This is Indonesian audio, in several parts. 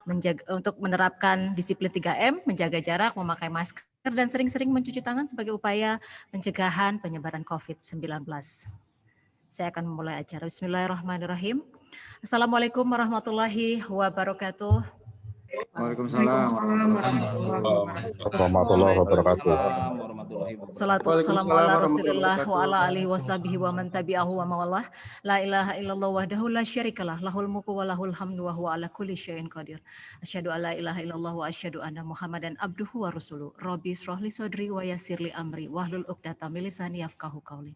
untuk menerapkan disiplin 3M, menjaga jarak, memakai masker, dan sering-sering mencuci tangan sebagai upaya pencegahan penyebaran COVID-19. Saya akan memulai acara. Bismillahirrahmanirrahim. Assalamualaikum warahmatullahi wabarakatuh. Waalaikumsalam warahmatullahi wabarakatuh. Salatu wassalamu ala rasulillah wa ala alihi washabihi wa man tabi'ahu wa mawalah. La ilaha illallah wahdahu la syarikalah, lahul mulku wa lahul hamdu wa huwa ala kulli syai'in qadir. Asyhadu an la ilaha illallah wa asyhadu anna Muhammadan abduhu wa rasuluh. Rabbi shrah li sadri wa yassir li amri wahlul 'uqdatam min lisani yafqahu qawli.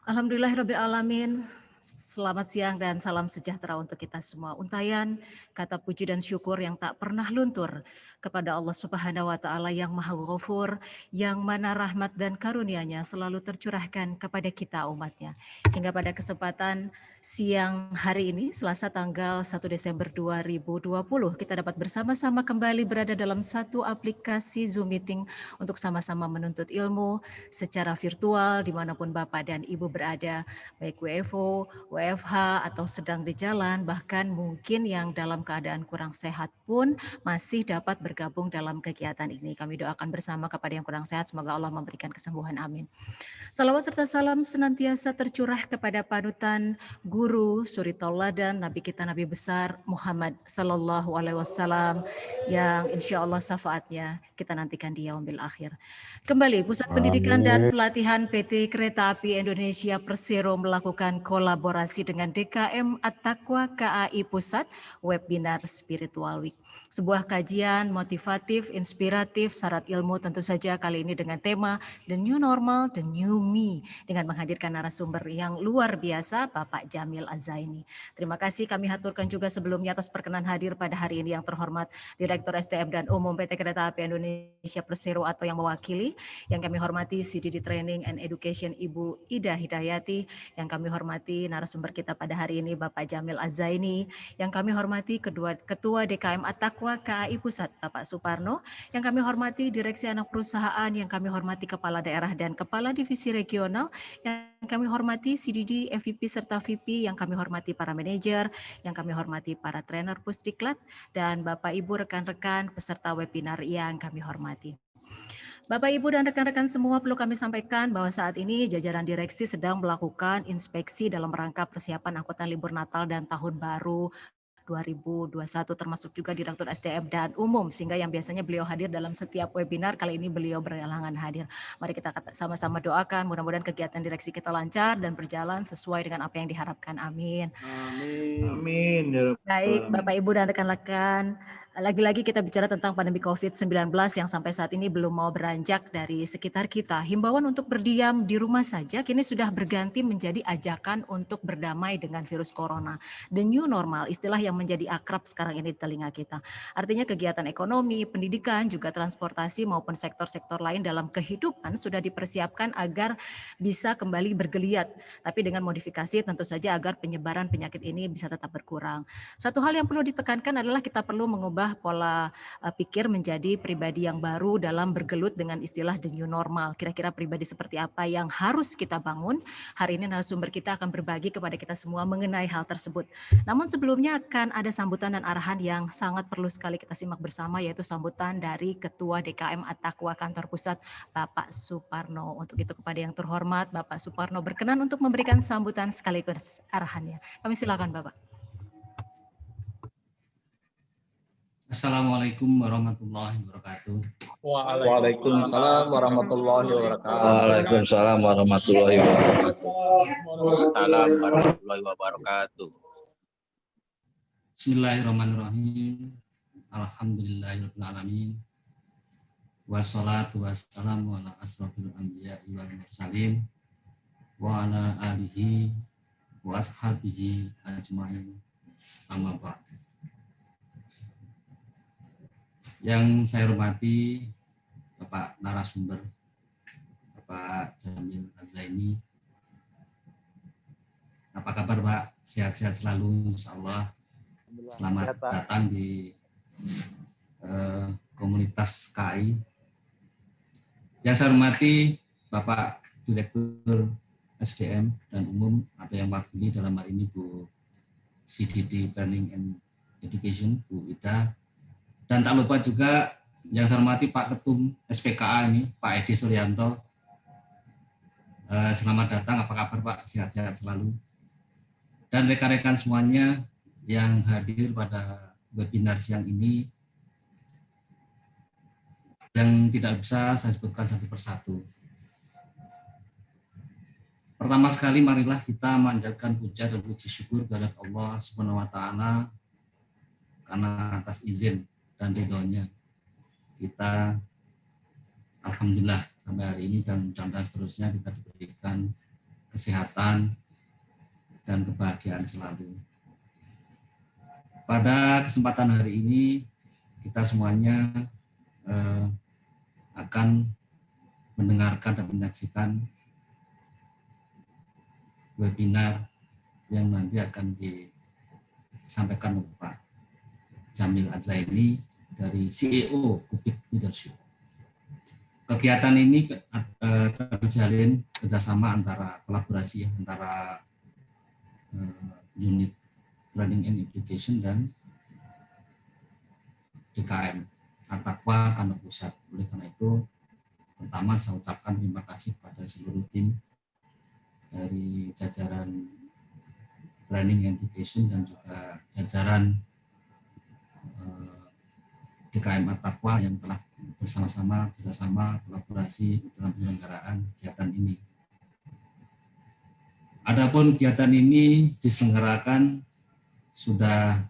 Alhamdulillahirabbil alamin. Selamat siang dan salam sejahtera untuk kita semua. Untayan kata puji dan syukur yang tak pernah luntur kepada Allah Subhanahu wa taala yang Maha Ghafur, yang mana rahmat dan karunia-Nya selalu tercurahkan kepada kita umatnya. Hingga pada kesempatan siang hari ini, Selasa tanggal 1 Desember 2020, kita dapat bersama-sama kembali berada dalam satu aplikasi Zoom meeting untuk sama-sama menuntut ilmu secara virtual dimanapun Bapak dan Ibu berada, baik WFO, WFH atau sedang di jalan, bahkan mungkin yang dalam keadaan kurang sehat pun masih dapat bergabung dalam kegiatan ini. Kami doakan bersama kepada yang kurang sehat, semoga Allah memberikan kesembuhan, amin. Salawat serta salam senantiasa tercurah kepada panutan guru suri tauladan Nabi kita Nabi besar Muhammad Sallallahu Alaihi Wasallam yang insya Allah syafaatnya kita nantikan di yaumil akhir. Kembali Pusat Pendidikan dan Pelatihan PT Kereta Api Indonesia Persero melakukan kolaborasi dengan DKM At-Taqwa KAI Pusat webinar Spiritual Week. Sebuah kajian motivatif, inspiratif, syarat ilmu tentu saja kali ini dengan tema The New Normal, The New Me dengan menghadirkan narasumber yang luar biasa Bapak Jamil Azaini. Terima kasih kami haturkan juga sebelumnya atas perkenan hadir pada hari ini yang terhormat Direktur SDM dan Umum PT Kereta Api Indonesia Persero atau yang mewakili, yang kami hormati CDD Training and Education Ibu Ida Hidayati, yang kami hormati narasumber kita pada hari ini Bapak Jamil Azaini, yang kami hormati Ketua DKM At-Taqwa KAI Pusat Bapak Suparno, yang kami hormati Direksi Anak Perusahaan, yang kami hormati Kepala Daerah dan Kepala Divisi Regional, yang kami hormati CDD, FVP serta VP, yang kami hormati para manajer, yang kami hormati para trainer Pusdiklat, dan Bapak Ibu rekan-rekan peserta webinar yang kami hormati. Bapak, Ibu, dan rekan-rekan semua, perlu kami sampaikan bahwa saat ini jajaran direksi sedang melakukan inspeksi dalam rangka persiapan angkutan libur Natal dan Tahun Baru 2021, termasuk juga Direktur SDM dan Umum, sehingga yang biasanya beliau hadir dalam setiap webinar, kali ini beliau berhalangan hadir. Mari kita sama-sama doakan, mudah-mudahan kegiatan direksi kita lancar dan berjalan sesuai dengan apa yang diharapkan. Amin. Amin. Baik, Bapak, Ibu, dan rekan-rekan, lagi-lagi kita bicara tentang pandemi COVID-19 yang sampai saat ini belum mau beranjak dari sekitar kita. Himbauan untuk berdiam di rumah saja kini sudah berganti menjadi ajakan untuk berdamai dengan virus corona. The new normal, istilah yang menjadi akrab sekarang ini di telinga kita. Artinya kegiatan ekonomi, pendidikan, juga transportasi maupun sektor-sektor lain dalam kehidupan sudah dipersiapkan agar bisa kembali bergeliat. Tapi dengan modifikasi tentu saja agar penyebaran penyakit ini bisa tetap berkurang. Satu hal yang perlu ditekankan adalah kita perlu mengubah pola pikir menjadi pribadi yang baru dalam bergelut dengan istilah the new normal. Kira-kira pribadi seperti apa yang harus kita bangun? Hari ini narasumber kita akan berbagi kepada kita semua mengenai hal tersebut. Namun sebelumnya akan ada sambutan dan arahan yang sangat perlu sekali kita simak bersama, yaitu sambutan dari Ketua DKM At-Taqwa Kantor Pusat Bapak Suparno. Untuk itu kepada yang terhormat Bapak Suparno berkenan untuk memberikan sambutan sekaligus arahannya. Kami silakan Bapak. Assalamualaikum warahmatullahi wabarakatuh. Waalaikumsalam warahmatullahi wabarakatuh. Waalaikumsalam warahmatullahi wabarakatuh. Waalaikumsalam warahmatullahi wabarakatuh. Bismillahirrahmanirrahim. Alhamdulillahirabbil alamin. Wassalatu wassalamu ala asrofil anbiya'i wal mursalin wa ala alihi wa ashabihi ajmain. Amma ba'd. Yang saya hormati Bapak narasumber, Bapak Jamil Azaini. Apa kabar Pak? Sehat-sehat selalu insya Allah. Selamat datang di komunitas KAI. Yang saya hormati Bapak Direktur SDM dan Umum atau yang wakili dalam hal ini Bu CDD Training and Education Bu Ida, dan tak lupa juga yang saya hormati Pak Ketum SPKA ini Pak Edi Suryanto. Selamat datang, apa kabar Pak? Sehat-sehat selalu. Dan rekan-rekan semuanya yang hadir pada webinar siang ini, yang tidak bisa saya sebutkan satu persatu. Pertama sekali marilah kita manjatkan puja dan puji syukur kepada Allah Subhanahu wa taala karena atas izin dan ridhonya kita alhamdulillah sampai hari ini, dan mudah-mudahan seterusnya kita diberikan kesehatan dan kebahagiaan selalu. Pada kesempatan hari ini kita semuanya akan mendengarkan dan menyaksikan webinar yang nanti akan disampaikan oleh Pak Jamil Azaini dari CEO Kubik Leadership. Kegiatan ini terjalin kerjasama antara kolaborasi antara unit Training and Education dan DKM At-Taqwa Kantor Pusat. Oleh karena itu, pertama saya ucapkan terima kasih pada seluruh tim dari jajaran Training and Education dan juga jajaran DKM At-Taqwa yang telah bersama-sama kolaborasi dalam penyelenggaraan kegiatan ini. Adapun kegiatan ini diselenggarakan sudah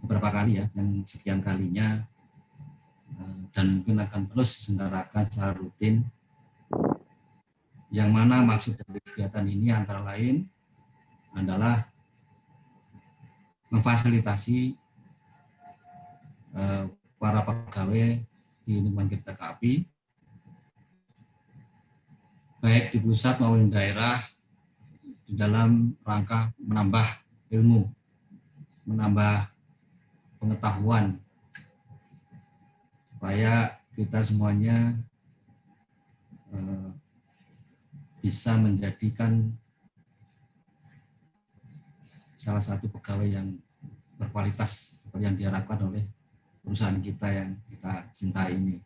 beberapa kali ya, yang sekian kalinya, dan mungkin akan terus diselenggarakan secara rutin. Yang mana maksud dari kegiatan ini antara lain adalah memfasilitasi para pegawai di lingkungan kita KAPI, baik di pusat maupun di daerah, di dalam rangka menambah ilmu, menambah pengetahuan, supaya kita semuanya bisa menjadikan salah satu pegawai yang berkualitas seperti yang diharapkan oleh perusahaan kita yang kita cintai ini.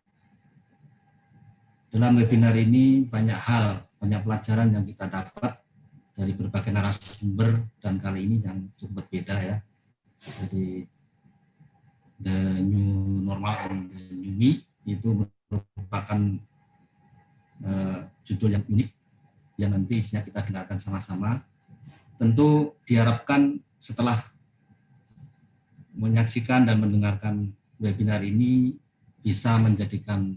Dalam webinar ini banyak hal, banyak pelajaran yang kita dapat dari berbagai narasumber, dan kali ini yang cukup berbeda ya. Jadi The New Normal and the New Me itu merupakan judul yang unik yang nanti isinya kita dengarkan sama-sama. Tentu diharapkan setelah menyaksikan dan mendengarkan webinar ini bisa menjadikan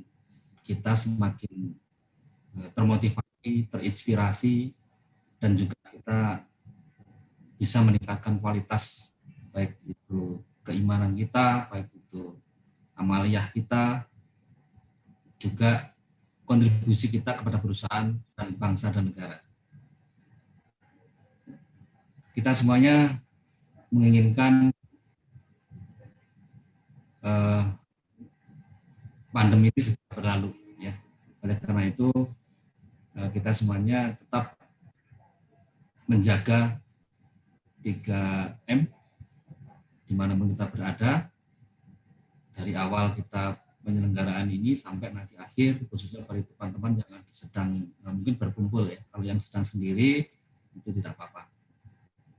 kita semakin termotivasi, terinspirasi, dan juga kita bisa meningkatkan kualitas baik itu keimanan kita, baik itu amaliyah kita, juga kontribusi kita kepada perusahaan dan bangsa dan negara. Kita semuanya menginginkan pandemi ini segera berlalu ya. Oleh karena itu kita semuanya tetap menjaga 3M dimanapun kita berada, dari awal kita penyelenggaraan ini sampai nanti akhir, khususnya bagi teman-teman yang sedang mungkin berkumpul ya. Kalau yang sedang sendiri itu tidak apa-apa,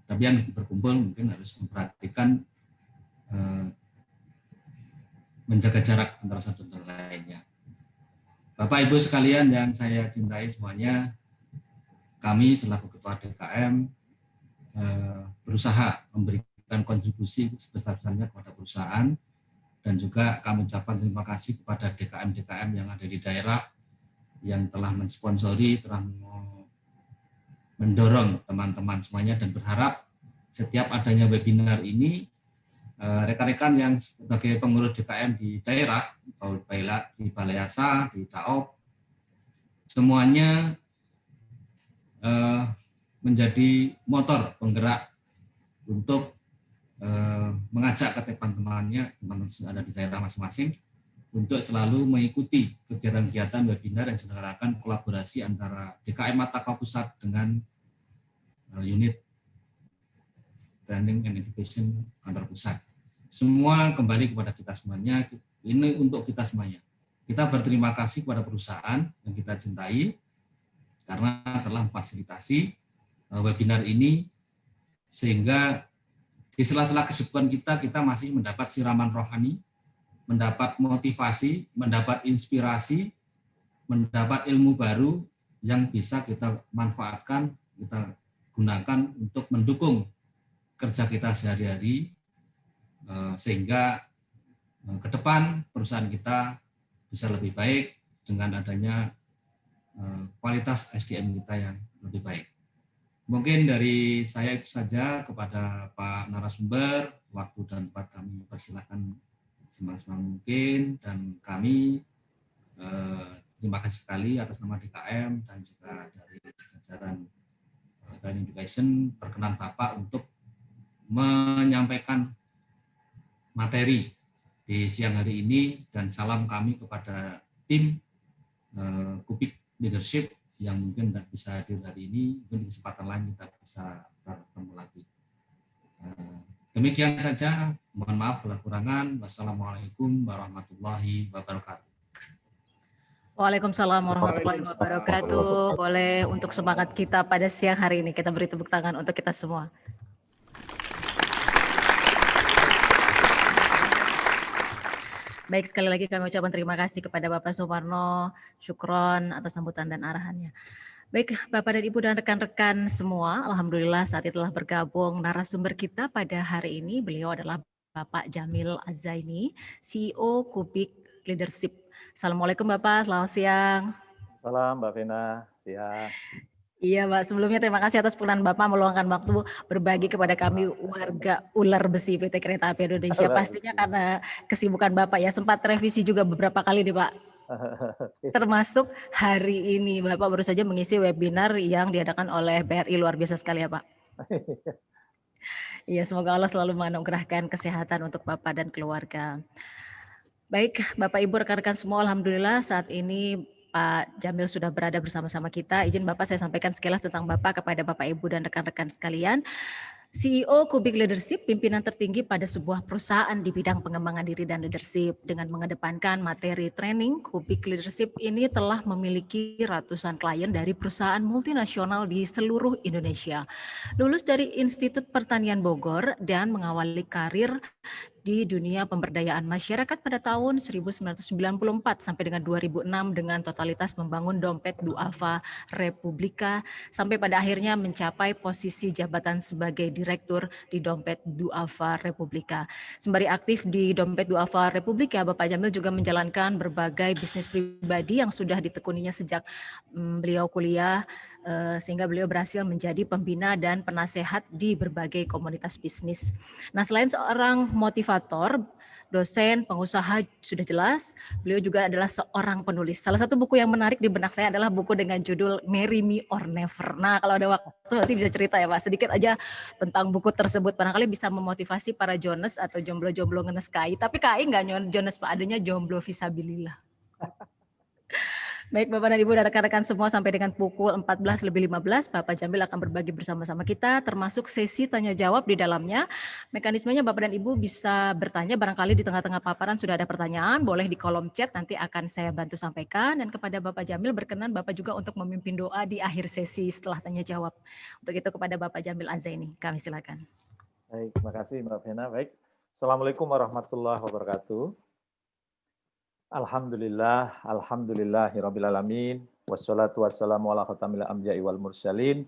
tapi yang berkumpul mungkin harus memperhatikan menjaga jarak antara satu dan lainnya. Bapak Ibu sekalian yang saya cintai semuanya, kami selaku Ketua DKM berusaha memberikan kontribusi sebesar-besarnya kepada perusahaan, dan juga kami ucapkan terima kasih kepada DKM-DKM yang ada di daerah yang telah mensponsori, telah mendorong teman-teman semuanya, dan berharap setiap adanya webinar ini rekan-rekan yang sebagai pengurus DKM di daerah, di Balai Asa, di Daop, semuanya menjadi motor penggerak untuk mengajak ke teman-temannya, teman-teman yang ada di daerah masing-masing, untuk selalu mengikuti kegiatan-kegiatan webinar yang diselenggarakan kolaborasi antara DKM At-Taqwa Pusat dengan unit Training and Education Kantor Pusat. semua kembali kepada kita semuanya. Ini untuk kita semuanya. Kita berterima kasih kepada perusahaan yang kita cintai karena telah memfasilitasi webinar ini, sehingga di sela-sela kesibukan kita masih mendapat siraman rohani, mendapat motivasi, mendapat inspirasi, mendapat ilmu baru yang bisa kita manfaatkan, kita gunakan untuk mendukung kerja kita sehari-hari, sehingga ke depan perusahaan kita bisa lebih baik dengan adanya kualitas SDM kita yang lebih baik. Mungkin dari saya itu saja. Kepada Pak narasumber, waktu dan tempat kami persilakan semaksimal mungkin, dan kami terima kasih sekali atas nama DKM dan juga dari jajaran Training Education berkenan Bapak untuk menyampaikan materi di siang hari ini, dan salam kami kepada tim Kubik Leadership yang mungkin tidak bisa hadir hari ini. Mungkin di kesempatan lain kita bisa bertemu lagi. Demikian saja, mohon maaf bila kurangan. Wassalamualaikum warahmatullahi wabarakatuh. Waalaikumsalam warahmatullahi wabarakatuh. Boleh untuk semangat kita pada siang hari ini, kita beri tepuk tangan untuk kita semua. Baik, sekali lagi kami ucapkan terima kasih kepada Bapak Suparno, syukron atas sambutan dan arahannya. Baik, Bapak dan Ibu dan rekan-rekan semua, alhamdulillah saat ini telah bergabung narasumber kita pada hari ini. Beliau adalah Bapak Jamil Az-Zaini, CEO Kubik Leadership. Assalamualaikum Bapak, selamat siang. Salam Mbak Vena, siang. Iya Mbak, sebelumnya terima kasih atas perkenan Bapak meluangkan waktu berbagi kepada kami warga Ular Besi PT Kereta Api Indonesia. Pastinya karena kesibukan Bapak ya, sempat revisi juga beberapa kali nih Pak. Termasuk hari ini Bapak baru saja mengisi webinar yang diadakan oleh BRI, luar biasa sekali ya Pak. Iya, semoga Allah selalu menganugerahkan kesehatan untuk Bapak dan keluarga. Baik, Bapak Ibu rekan-rekan semua, alhamdulillah saat ini Pak Jamil sudah berada bersama-sama kita. Izin Bapak saya sampaikan sekilas tentang Bapak kepada Bapak Ibu dan rekan-rekan sekalian. CEO Kubik Leadership, pimpinan tertinggi pada sebuah perusahaan di bidang pengembangan diri dan leadership. Dengan mengedepankan materi training, Kubik Leadership ini telah memiliki ratusan klien dari perusahaan multinasional di seluruh Indonesia. Lulus dari Institut Pertanian Bogor dan mengawali karir di dunia pemberdayaan masyarakat pada tahun 1994 sampai dengan 2006 dengan totalitas membangun dompet duafa Republika sampai pada akhirnya mencapai posisi jabatan sebagai direktur di dompet duafa Republika. Sembari aktif di dompet duafa Republika, Bapak Jamil juga menjalankan berbagai bisnis pribadi yang sudah ditekuninya sejak beliau kuliah, sehingga beliau berhasil menjadi pembina dan penasehat di berbagai komunitas bisnis. Nah, selain seorang motivator, dosen, pengusaha sudah jelas, beliau juga adalah seorang penulis. Salah satu buku yang menarik di benak saya adalah buku dengan judul Marry Me or Never. Nah, kalau ada waktu nanti bisa cerita ya Pak, sedikit aja tentang buku tersebut. Barangkali bisa memotivasi para Jones atau jomblo-jomblo ngenes KAI. Tapi KAI nggak Jones Pak, adanya jomblo visabilillah. Baik Bapak dan Ibu dan rekan-rekan semua, sampai dengan pukul 14:15 Bapak Jamil akan berbagi bersama-sama kita, termasuk sesi tanya jawab di dalamnya. Mekanismenya Bapak dan Ibu bisa bertanya, barangkali di tengah-tengah paparan sudah ada pertanyaan, boleh di kolom chat, nanti akan saya bantu sampaikan. Dan kepada Bapak Jamil berkenan Bapak juga untuk memimpin doa di akhir sesi setelah tanya jawab. Untuk itu kepada Bapak Jamil Az-Zaini, kami silakan. Baik, terima kasih Mbak Vena. Baik, Assalamualaikum warahmatullahi wabarakatuh. Alhamdulillahirabbil alamin, wassalatu wassalamu ala khatamil anbiya'i wal mursalin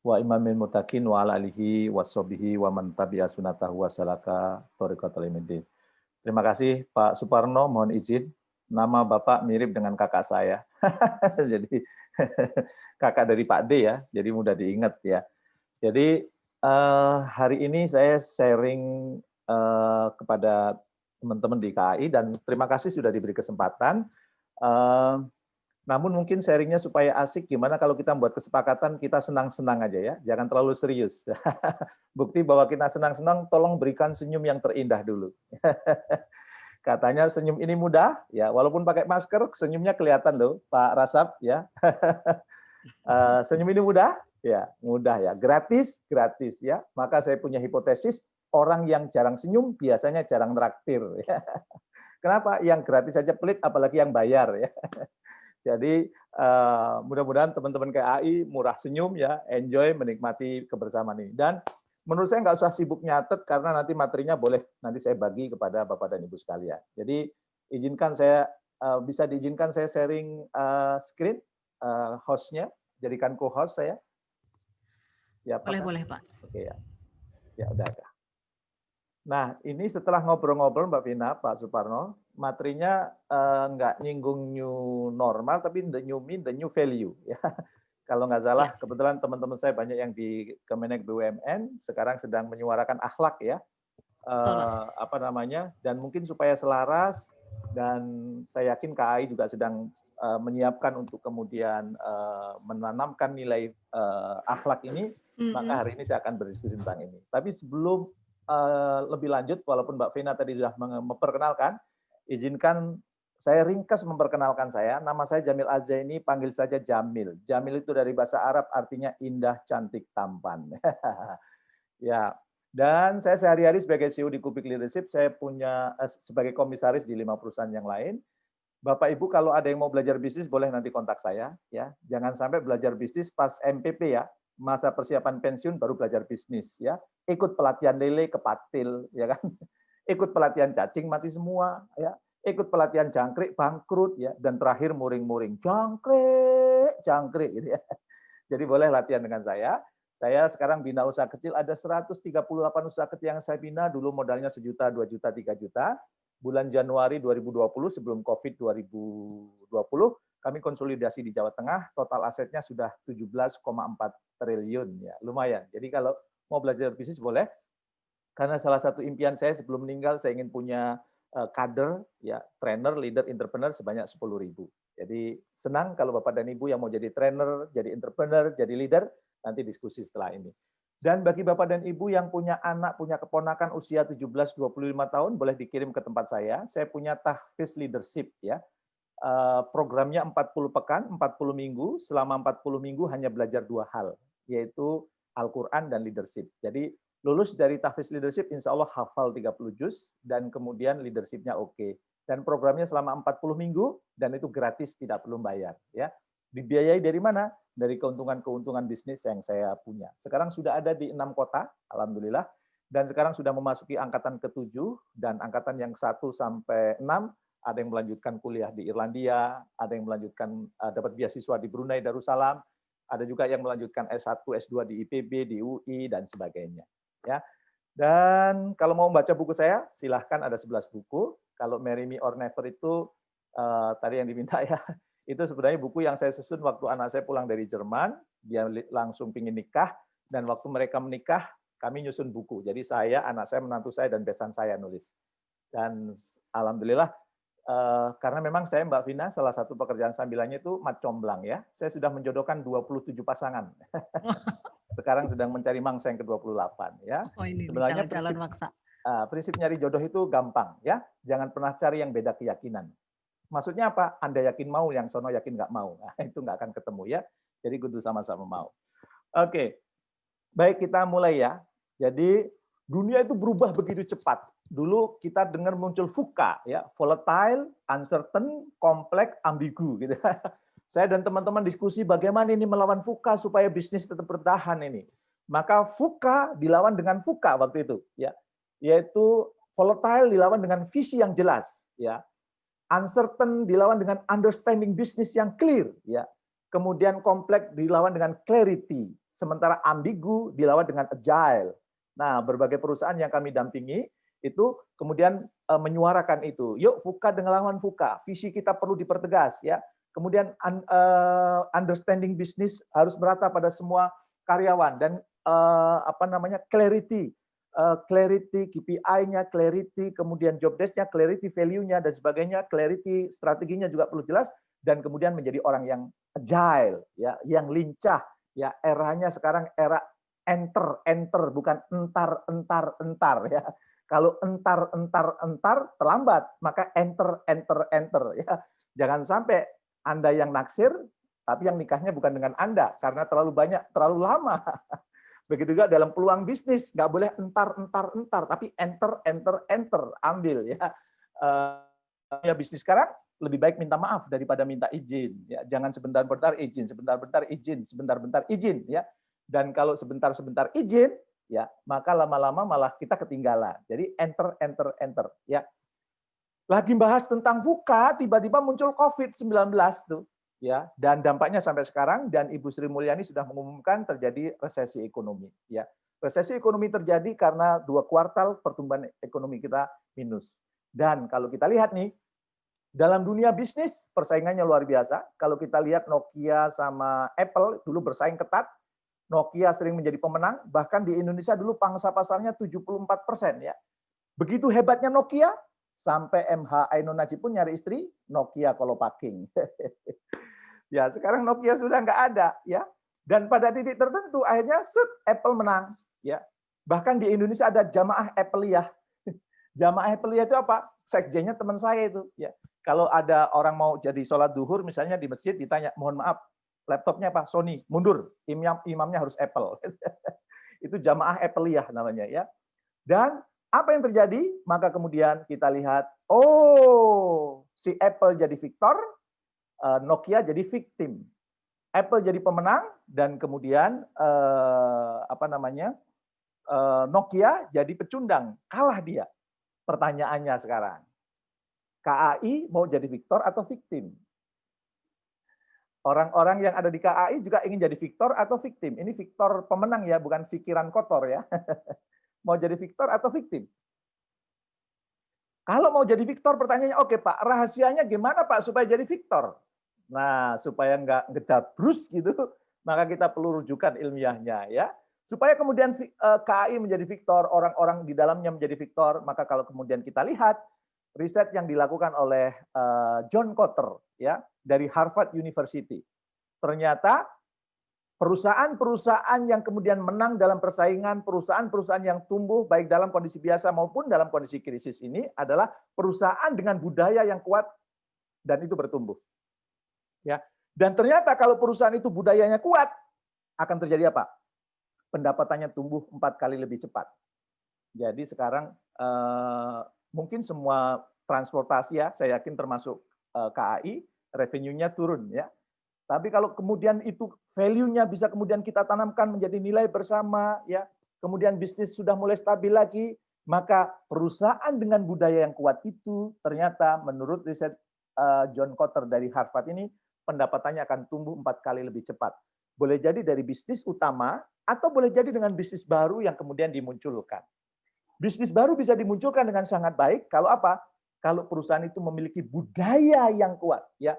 wa imamil muttaqin wa ala alihi washabihi wa man tabi'a sunnatahu wa salaka thoriqatal imin. Terima kasih Pak Suparno, mohon izin nama Bapak mirip dengan kakak saya. Jadi kakak dari Pak D ya, jadi mudah diingat ya. Jadi hari ini saya sharing kepada teman-teman di KAI, dan terima kasih sudah diberi kesempatan. Namun mungkin sharingnya supaya asik, gimana kalau kita membuat kesepakatan kita senang-senang aja ya, jangan terlalu serius. Bukti bahwa kita senang-senang, tolong berikan senyum yang terindah dulu. Katanya senyum ini mudah, ya walaupun pakai masker, senyumnya kelihatan loh, Pak Rasab ya. Senyum ini mudah ya, gratis ya. Maka saya punya hipotesis, orang yang jarang senyum biasanya jarang traktir. Ya. Kenapa? Yang gratis saja pelit, apalagi yang bayar. Ya. Jadi mudah-mudahan teman-teman KAI murah senyum ya, enjoy menikmati kebersamaan ini. Dan menurut saya nggak usah sibuk nyatet karena nanti materinya boleh nanti saya bagi kepada Bapak dan Ibu sekalian. Jadi izinkan saya bisa diizinkan saya sharing screen hostnya, jadikan co-host saya. Ya, Boleh, Pak. Oke ya. Ya udah ada. Nah, ini setelah ngobrol-ngobrol Mbak Vina, Pak Suparno, materinya nggak nyinggung new normal, tapi the new mean, the new value. Ya. Kalau nggak salah, kebetulan teman-teman saya banyak yang di Kemenek BUMN, sekarang sedang menyuarakan akhlak ya, dan mungkin supaya selaras, dan saya yakin KAI juga sedang menyiapkan untuk kemudian menanamkan nilai akhlak ini, maka hari ini saya akan berdiskusi tentang ini. Tapi sebelum lebih lanjut, walaupun Mbak Vina tadi sudah memperkenalkan, izinkan saya ringkas memperkenalkan saya. Nama saya Jamil Azaini, panggil saja Jamil. Jamil itu dari bahasa Arab artinya indah, cantik, tampan. Ya. Dan saya sehari-hari sebagai CEO di Kubik Leadership, saya punya sebagai komisaris di 5 perusahaan yang lain. Bapak Ibu kalau ada yang mau belajar bisnis boleh nanti kontak saya ya. Jangan sampai belajar bisnis pas MPP ya, masa persiapan pensiun baru belajar bisnis ya. Ikut pelatihan lele kepatil ya kan. Ikut pelatihan cacing mati semua ya. Ikut pelatihan jangkrik bangkrut ya, dan terakhir muring-muring jangkrik gitu ya. Jadi boleh latihan dengan saya. Saya sekarang bina usaha kecil, ada 138 usaha kecil yang saya bina, dulu modalnya 1 juta, 2 juta, 3 juta. Bulan Januari 2020 sebelum Covid 2020, kami konsolidasi di Jawa Tengah, total asetnya sudah 17,4 triliun ya, lumayan. Jadi kalau mau belajar bisnis boleh. Karena salah satu impian saya sebelum meninggal, saya ingin punya kader, ya, trainer, leader, entrepreneur sebanyak 10.000. Jadi senang kalau Bapak dan Ibu yang mau jadi trainer, jadi entrepreneur, jadi leader, nanti diskusi setelah ini. Dan bagi Bapak dan Ibu yang punya anak, punya keponakan usia 17-25 tahun, boleh dikirim ke tempat saya. Saya punya Tahfiz Leadership, ya. Programnya 40 pekan, 40 minggu. Selama 40 minggu hanya belajar 2 hal, yaitu Al-Quran dan leadership. Jadi lulus dari Tahfiz Leadership, insya Allah hafal 30 juz, dan kemudian leadership-nya oke. Dan programnya selama 40 minggu, dan itu gratis, tidak perlu bayar. Ya. Dibiayai dari mana? Dari keuntungan-keuntungan bisnis yang saya punya. Sekarang sudah ada di 6 kota, Alhamdulillah, dan sekarang sudah memasuki angkatan ke-7, dan angkatan yang 1 sampai 6, ada yang melanjutkan kuliah di Irlandia, ada yang melanjutkan dapat beasiswa di Brunei Darussalam, ada juga yang melanjutkan S1, S2 di IPB, di UI, dan sebagainya. Ya. Dan kalau mau baca buku saya, silahkan, ada 11 buku. Kalau Marry Me or Never itu tadi yang diminta ya, itu sebenarnya buku yang saya susun waktu anak saya pulang dari Jerman, dia langsung pingin nikah, dan waktu mereka menikah, kami nyusun buku. Jadi saya, anak saya, menantu saya, dan besan saya nulis. Dan alhamdulillah, karena memang saya, Mbak Vina, salah satu pekerjaan sambilannya itu mat comblang ya. Saya sudah menjodohkan 27 pasangan. Sekarang sedang mencari mangsa yang ke-28 ya. Oh, ini sebenarnya jalan maksa. Prinsip nyari jodoh itu gampang ya. Jangan pernah cari yang beda keyakinan. Maksudnya apa? Anda yakin mau, yang sono yakin nggak mau. Nah, itu nggak akan ketemu ya. Jadi kudu sama-sama mau. Oke. Baik, kita mulai ya. Jadi dunia itu berubah begitu cepat. Dulu kita dengar muncul VUCA ya, volatile, uncertain, complex, ambigu gitu. Saya dan teman-teman diskusi bagaimana ini melawan VUCA supaya bisnis tetap bertahan ini. Maka VUCA dilawan dengan VUCA waktu itu, ya, yaitu volatile dilawan dengan visi yang jelas, ya, uncertain dilawan dengan understanding bisnis yang clear, ya, kemudian complex dilawan dengan clarity, sementara ambigu dilawan dengan agile. Nah, berbagai perusahaan yang kami dampingi itu kemudian menyuarakan itu. Yuk VUCA dengan lawan VUCA, visi kita perlu dipertegas, ya. Kemudian understanding bisnis harus merata pada semua karyawan, dan clarity, KPI-nya, clarity, kemudian job desk-nya, clarity, value-nya, dan sebagainya, clarity, strateginya juga perlu jelas, dan kemudian menjadi orang yang agile, ya, yang lincah, ya. Eranya sekarang era enter, bukan entar, ya. Kalau entar terlambat, maka enter, ya. Jangan sampai Anda yang naksir, tapi yang nikahnya bukan dengan Anda, karena terlalu banyak, terlalu lama. Begitu juga dalam peluang bisnis, nggak boleh entar, tapi enter, ambil ya. Ya bisnis sekarang lebih baik minta maaf daripada minta izin. Ya, jangan sebentar-bentar izin, sebentar-bentar izin, sebentar-bentar izin. Ya, dan kalau sebentar-sebentar izin, ya maka lama-lama malah kita ketinggalan. Jadi enter. Ya, lagi bahas tentang VUCA, tiba-tiba muncul COVID-19 tuh. Ya, dan dampaknya sampai sekarang, dan Ibu Sri Mulyani sudah mengumumkan terjadi resesi ekonomi. Ya, resesi ekonomi terjadi karena 2 kuartal pertumbuhan ekonomi kita minus. Dan kalau kita lihat nih, dalam dunia bisnis persaingannya luar biasa. Kalau kita lihat Nokia sama Apple dulu bersaing ketat, Nokia sering menjadi pemenang, bahkan di Indonesia dulu pangsa pasarnya 74% ya. Begitu hebatnya Nokia, sampai MH Ainun Najib pun nyari istri Nokia Kolopaking. Ya, sekarang Nokia sudah nggak ada ya. Dan pada titik tertentu akhirnya Apple menang ya. Bahkan di Indonesia ada jamaah Appleyah. Jamaah Appleyah itu apa? Sekjennya teman saya itu ya. Kalau ada orang mau jadi sholat duhur misalnya di masjid ditanya, "Mohon maaf, laptopnya apa?" Sony. Mundur. Imamnya harus Apple. Itu jamaah Appleyah namanya ya. Dan apa yang terjadi? Maka kemudian kita lihat, oh, si Apple jadi victor, Nokia jadi victim. Apple jadi pemenang dan kemudian Nokia jadi pecundang, kalah dia. Pertanyaannya sekarang, KAI mau jadi victor atau victim? Orang-orang yang ada di KAI juga ingin jadi victor atau victim. Ini victor pemenang ya, bukan pikiran kotor ya. Mau jadi victor atau victim? Kalau mau jadi victor, pertanyaannya, oke Pak, rahasianya gimana Pak supaya jadi victor? Nah, supaya nggak ngedabrus gitu, maka kita perlu rujukan ilmiahnya ya. Supaya kemudian KAI menjadi victor, orang-orang di dalamnya menjadi victor, maka kalau kemudian kita lihat riset yang dilakukan oleh John Kotter ya dari Harvard University. Ternyata perusahaan-perusahaan yang kemudian menang dalam persaingan, perusahaan-perusahaan yang tumbuh baik dalam kondisi biasa maupun dalam kondisi krisis ini adalah perusahaan dengan budaya yang kuat dan itu bertumbuh. Ya. Dan ternyata kalau perusahaan itu budayanya kuat, akan terjadi apa? Pendapatannya tumbuh 4 kali lebih cepat. Jadi sekarang mungkin semua transportasi ya, saya yakin termasuk KAI, revenue-nya turun ya. Tapi kalau kemudian itu value-nya bisa kemudian kita tanamkan menjadi nilai bersama ya, kemudian bisnis sudah mulai stabil lagi, maka perusahaan dengan budaya yang kuat itu ternyata menurut riset John Kotter dari Harvard ini pendapatannya akan tumbuh 4 kali lebih cepat. Boleh jadi dari bisnis utama atau boleh jadi dengan bisnis baru yang kemudian dimunculkan. Bisnis baru bisa dimunculkan dengan sangat baik kalau apa? Kalau perusahaan itu memiliki budaya yang kuat, ya,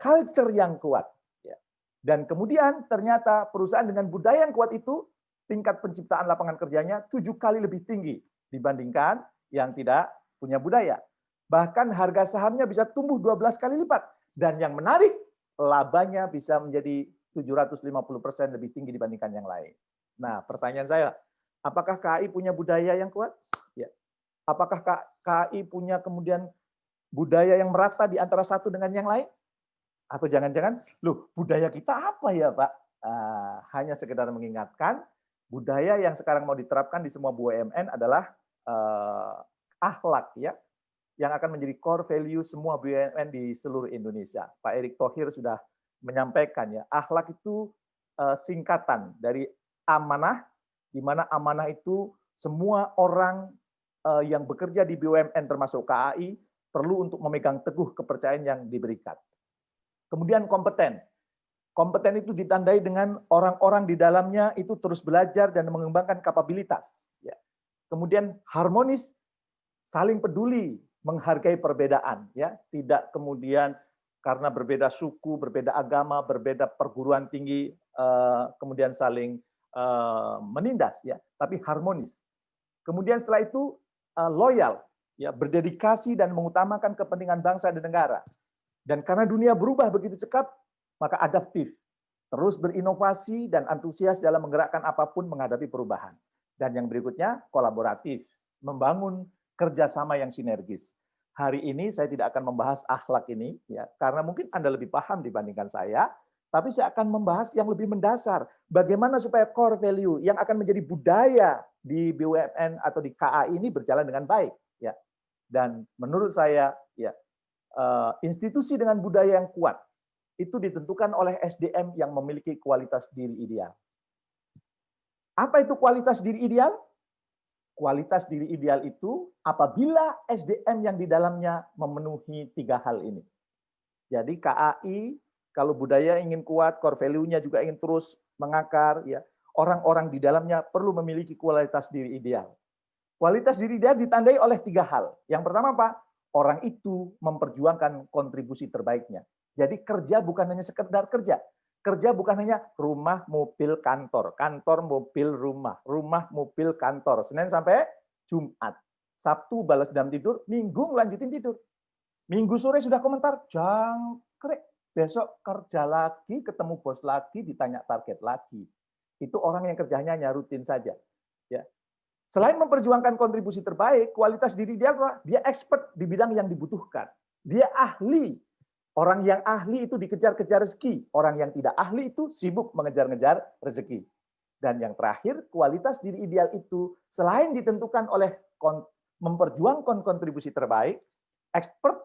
culture yang kuat. Ya. Dan kemudian ternyata perusahaan dengan budaya yang kuat itu tingkat penciptaan lapangan kerjanya 7 kali lebih tinggi dibandingkan yang tidak punya budaya. Bahkan harga sahamnya bisa tumbuh 12 kali lipat. Dan yang menarik, labanya bisa menjadi 750% lebih tinggi dibandingkan yang lain. Nah, pertanyaan saya, apakah KAI punya budaya yang kuat? Ya. Apakah KAI punya kemudian budaya yang merata di antara satu dengan yang lain? Atau jangan-jangan, loh budaya kita apa ya Pak? Hanya sekedar mengingatkan, budaya yang sekarang mau diterapkan di semua BUMN adalah akhlak ya, yang akan menjadi core value semua BUMN di seluruh Indonesia. Pak Erick Thohir sudah menyampaikan ya, akhlak itu singkatan dari amanah, di mana amanah itu semua orang yang bekerja di BUMN termasuk KAI perlu untuk memegang teguh kepercayaan yang diberikan. Kemudian kompeten. Kompeten itu ditandai dengan orang-orang di dalamnya itu terus belajar dan mengembangkan kapabilitas. Ya. Kemudian harmonis, saling peduli, menghargai perbedaan, ya, tidak kemudian karena berbeda suku, berbeda agama, berbeda perguruan tinggi, kemudian saling menindas, ya, tapi harmonis. Kemudian setelah itu loyal, ya, berdedikasi dan mengutamakan kepentingan bangsa dan negara. Dan karena dunia berubah begitu cepat, maka adaptif, terus berinovasi dan antusias dalam menggerakkan apapun menghadapi perubahan. Dan yang berikutnya kolaboratif, membangun kerjasama yang sinergis. Hari ini saya tidak akan membahas akhlak ini, ya, karena mungkin Anda lebih paham dibandingkan saya. Tapi saya akan membahas yang lebih mendasar. Bagaimana supaya core value yang akan menjadi budaya di BUMN atau di KAI ini berjalan dengan baik. Ya. Dan menurut saya, ya, institusi dengan budaya yang kuat itu ditentukan oleh SDM yang memiliki kualitas diri ideal. Apa itu kualitas diri ideal? Kualitas diri ideal itu apabila SDM yang di dalamnya memenuhi 3 hal ini. Jadi KAI, kalau budaya ingin kuat, core value-nya juga ingin terus mengakar, ya, orang-orang di dalamnya perlu memiliki kualitas diri ideal. Kualitas diri ideal ditandai oleh 3 hal. Yang pertama apa? Orang itu memperjuangkan kontribusi terbaiknya. Jadi kerja bukan hanya sekedar kerja. Kerja bukan hanya rumah, mobil, kantor. Kantor, mobil, rumah. Rumah, mobil, kantor. Senin sampai Jumat. Sabtu balas dendam tidur, Minggu lanjutin tidur. Minggu sore sudah komentar, jangkrik. Besok kerja lagi, ketemu bos lagi, ditanya target lagi. Itu orang yang kerjanya hanya rutin saja. Ya. Selain memperjuangkan kontribusi terbaik, kualitas diri dia expert di bidang yang dibutuhkan. Dia ahli. Orang yang ahli itu dikejar-kejar rezeki. Orang yang tidak ahli itu sibuk mengejar-ngejar rezeki. Dan yang terakhir, kualitas diri ideal itu selain ditentukan oleh memperjuangkan kontribusi terbaik, expert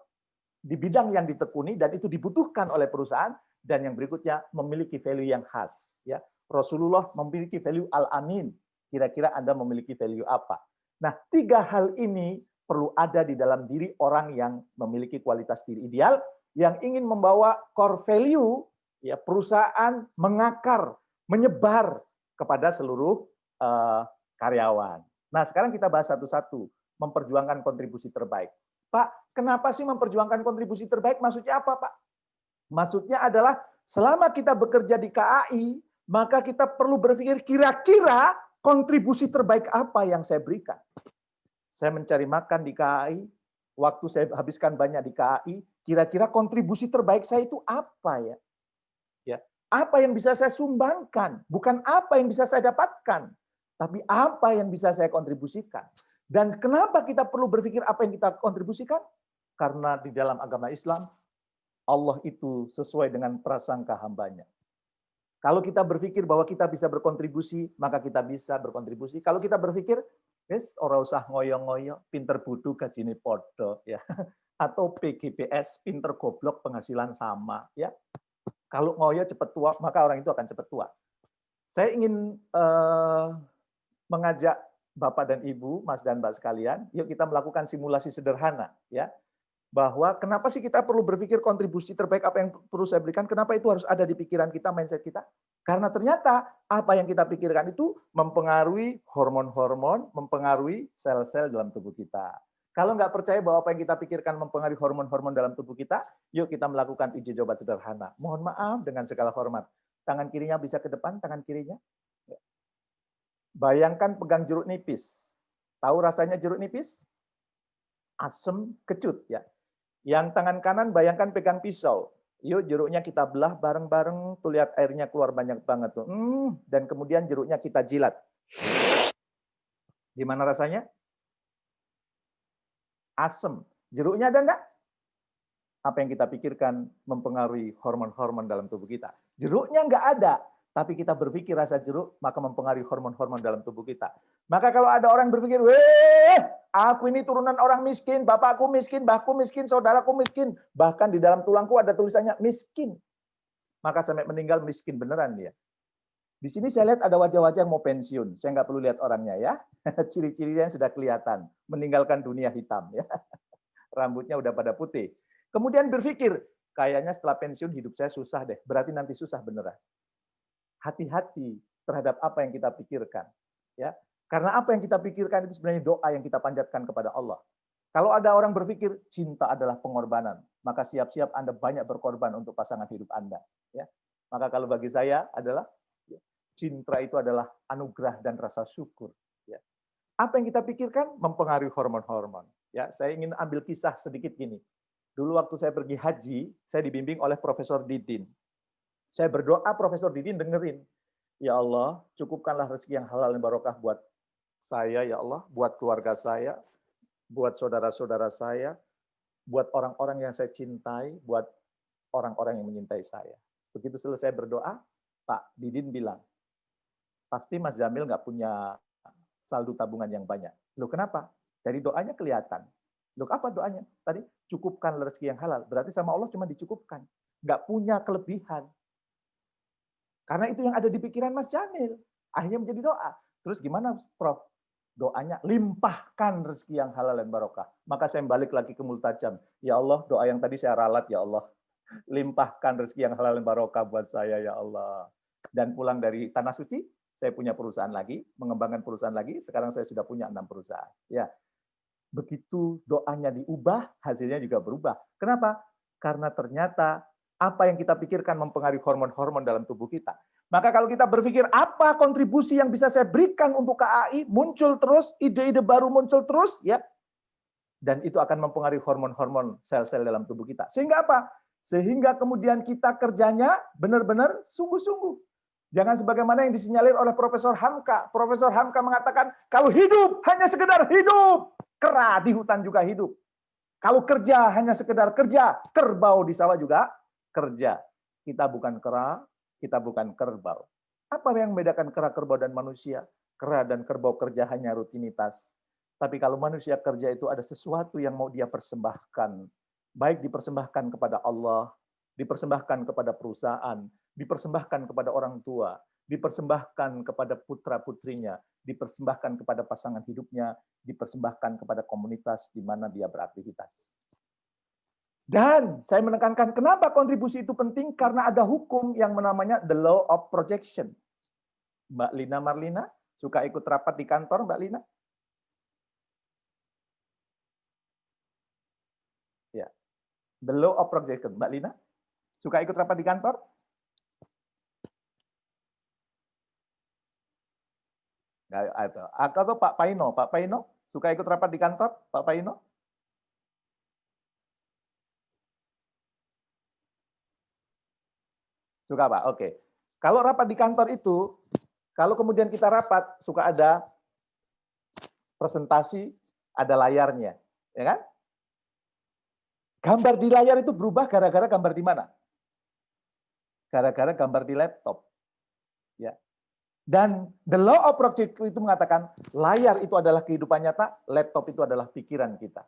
di bidang yang ditekuni dan itu dibutuhkan oleh perusahaan, dan yang berikutnya memiliki value yang khas. Ya, Rasulullah memiliki value al-amin. Kira-kira Anda memiliki value apa? Nah, 3 hal ini perlu ada di dalam diri orang yang memiliki kualitas diri ideal, yang ingin membawa core value, ya, perusahaan mengakar, menyebar kepada seluruh karyawan. Nah, sekarang kita bahas satu-satu, memperjuangkan kontribusi terbaik. Pak, kenapa sih memperjuangkan kontribusi terbaik? Maksudnya apa, Pak? Maksudnya adalah selama kita bekerja di KAI, maka kita perlu berpikir kira-kira kontribusi terbaik apa yang saya berikan. Saya mencari makan di KAI, waktu saya habiskan banyak di KAI, kira-kira kontribusi terbaik saya itu apa ya? Ya, apa yang bisa saya sumbangkan, bukan apa yang bisa saya dapatkan, tapi apa yang bisa saya kontribusikan. Dan kenapa kita perlu berpikir apa yang kita kontribusikan? Karena di dalam agama Islam, Allah itu sesuai dengan prasangka hambanya. Kalau kita berpikir bahwa kita bisa berkontribusi, maka kita bisa berkontribusi. Kalau kita berpikir, wis ora usah ngoyo-ngoyo, pinter budu gajine podo, ya. Atau PGPS, pinter goblok penghasilan sama, ya. Kalau ngoyo cepat tua, maka orang itu akan cepat tua. Saya ingin mengajak Bapak dan Ibu, Mas dan Mbak sekalian, yuk kita melakukan simulasi sederhana, ya. Bahwa kenapa sih kita perlu berpikir kontribusi terbaik apa yang perlu saya berikan, kenapa itu harus ada di pikiran kita, mindset kita? Karena ternyata apa yang kita pikirkan itu mempengaruhi hormon-hormon, mempengaruhi sel-sel dalam tubuh kita. Kalau nggak percaya bahwa apa yang kita pikirkan mempengaruhi hormon-hormon dalam tubuh kita, yuk kita melakukan uji coba sederhana. Mohon maaf dengan segala hormat. Tangan kirinya bisa ke depan, tangan kirinya. Bayangkan pegang jeruk nipis. Tahu rasanya jeruk nipis? Asem, kecut, ya. Yang tangan kanan bayangkan pegang pisau. Yuk jeruknya kita belah bareng-bareng, tuh lihat airnya keluar banyak banget tuh. Dan kemudian jeruknya kita jilat. Gimana rasanya? Asem. Jeruknya ada enggak? Apa yang kita pikirkan mempengaruhi hormon-hormon dalam tubuh kita. Jeruknya enggak ada, tapi kita berpikir rasa jeruk, maka mempengaruhi hormon-hormon dalam tubuh kita. Maka kalau ada orang berpikir, weh, aku ini turunan orang miskin, bapakku miskin, mbahku miskin, saudaraku miskin, bahkan di dalam tulangku ada tulisannya miskin. Maka sampai meninggal miskin beneran dia. Di sini saya lihat ada wajah-wajah yang mau pensiun. Saya nggak perlu lihat orangnya ya. Ciri-cirinya sudah kelihatan. Meninggalkan dunia hitam ya. Rambutnya udah pada putih. Kemudian berpikir, kayaknya setelah pensiun hidup saya susah deh. Berarti nanti susah beneran. Hati-hati terhadap apa yang kita pikirkan. Ya. Karena apa yang kita pikirkan itu sebenarnya doa yang kita panjatkan kepada Allah. Kalau ada orang berpikir cinta adalah pengorbanan, maka siap-siap Anda banyak berkorban untuk pasangan hidup Anda. Ya. Maka kalau bagi saya adalah cinta itu adalah anugerah dan rasa syukur. Ya. Apa yang kita pikirkan mempengaruhi hormon-hormon. Ya, saya ingin ambil kisah sedikit gini. Dulu waktu saya pergi haji, saya dibimbing oleh Profesor Didin. Saya berdoa, Profesor Didin dengerin. Ya Allah, cukupkanlah rezeki yang halal dan barokah buat saya, ya Allah, buat keluarga saya, buat saudara-saudara saya, buat orang-orang yang saya cintai, buat orang-orang yang menyintai saya. Begitu selesai berdoa, Pak Didin bilang, pasti Mas Jamil nggak punya saldo tabungan yang banyak. Loh kenapa? Dari doanya kelihatan. Loh apa doanya? Tadi cukupkan rezeki yang halal. Berarti sama Allah cuma dicukupkan. Nggak punya kelebihan. Karena itu yang ada di pikiran Mas Jamil. Akhirnya menjadi doa. Terus gimana Prof? Doanya limpahkan rezeki yang halal dan barokah. Maka saya balik lagi ke Multajam. Ya Allah, doa yang tadi saya ralat, ya Allah. Limpahkan rezeki yang halal dan barokah buat saya, ya Allah. Dan pulang dari Tanah Suci, saya punya perusahaan lagi, mengembangkan perusahaan lagi. Sekarang saya sudah punya 6 perusahaan. Ya, begitu doanya diubah, hasilnya juga berubah. Kenapa? Karena ternyata apa yang kita pikirkan mempengaruhi hormon-hormon dalam tubuh kita. Maka kalau kita berpikir apa kontribusi yang bisa saya berikan untuk KAI, muncul terus, ide-ide baru muncul terus, ya. Dan itu akan mempengaruhi hormon-hormon sel-sel dalam tubuh kita. Sehingga apa? Sehingga kemudian kita kerjanya benar-benar sungguh-sungguh. Jangan sebagaimana yang disinyalir oleh Profesor Hamka. Profesor Hamka mengatakan, kalau hidup hanya sekedar hidup, kera di hutan juga hidup. Kalau kerja hanya sekedar kerja, kerbau di sawah juga kerja. Kita bukan kera, kita bukan kerbau. Apa yang membedakan kera, kerbau, dan manusia? Kera dan kerbau kerja hanya rutinitas. Tapi kalau manusia kerja itu ada sesuatu yang mau dia persembahkan. Baik dipersembahkan kepada Allah, dipersembahkan kepada perusahaan, dipersembahkan kepada orang tua, dipersembahkan kepada putra-putrinya, dipersembahkan kepada pasangan hidupnya, dipersembahkan kepada komunitas di mana dia beraktivitas. Dan saya menekankan kenapa kontribusi itu penting, karena ada hukum yang namanya the law of projection. Mbak Lina Marlina, suka ikut rapat di kantor, Mbak Lina? Ya, the law of projection, Mbak Lina, suka ikut rapat di kantor? Atau Pak Paino, Pak Paino, suka ikut rapat di kantor, Pak Paino? Suka Pak, oke. Kalau rapat di kantor itu, kalau kemudian kita rapat, suka ada presentasi, ada layarnya, ya kan? Gambar di layar itu berubah gara-gara gambar di mana? Gara-gara gambar di laptop. Ya. Dan the law of projection itu mengatakan, layar itu adalah kehidupan nyata, laptop itu adalah pikiran kita.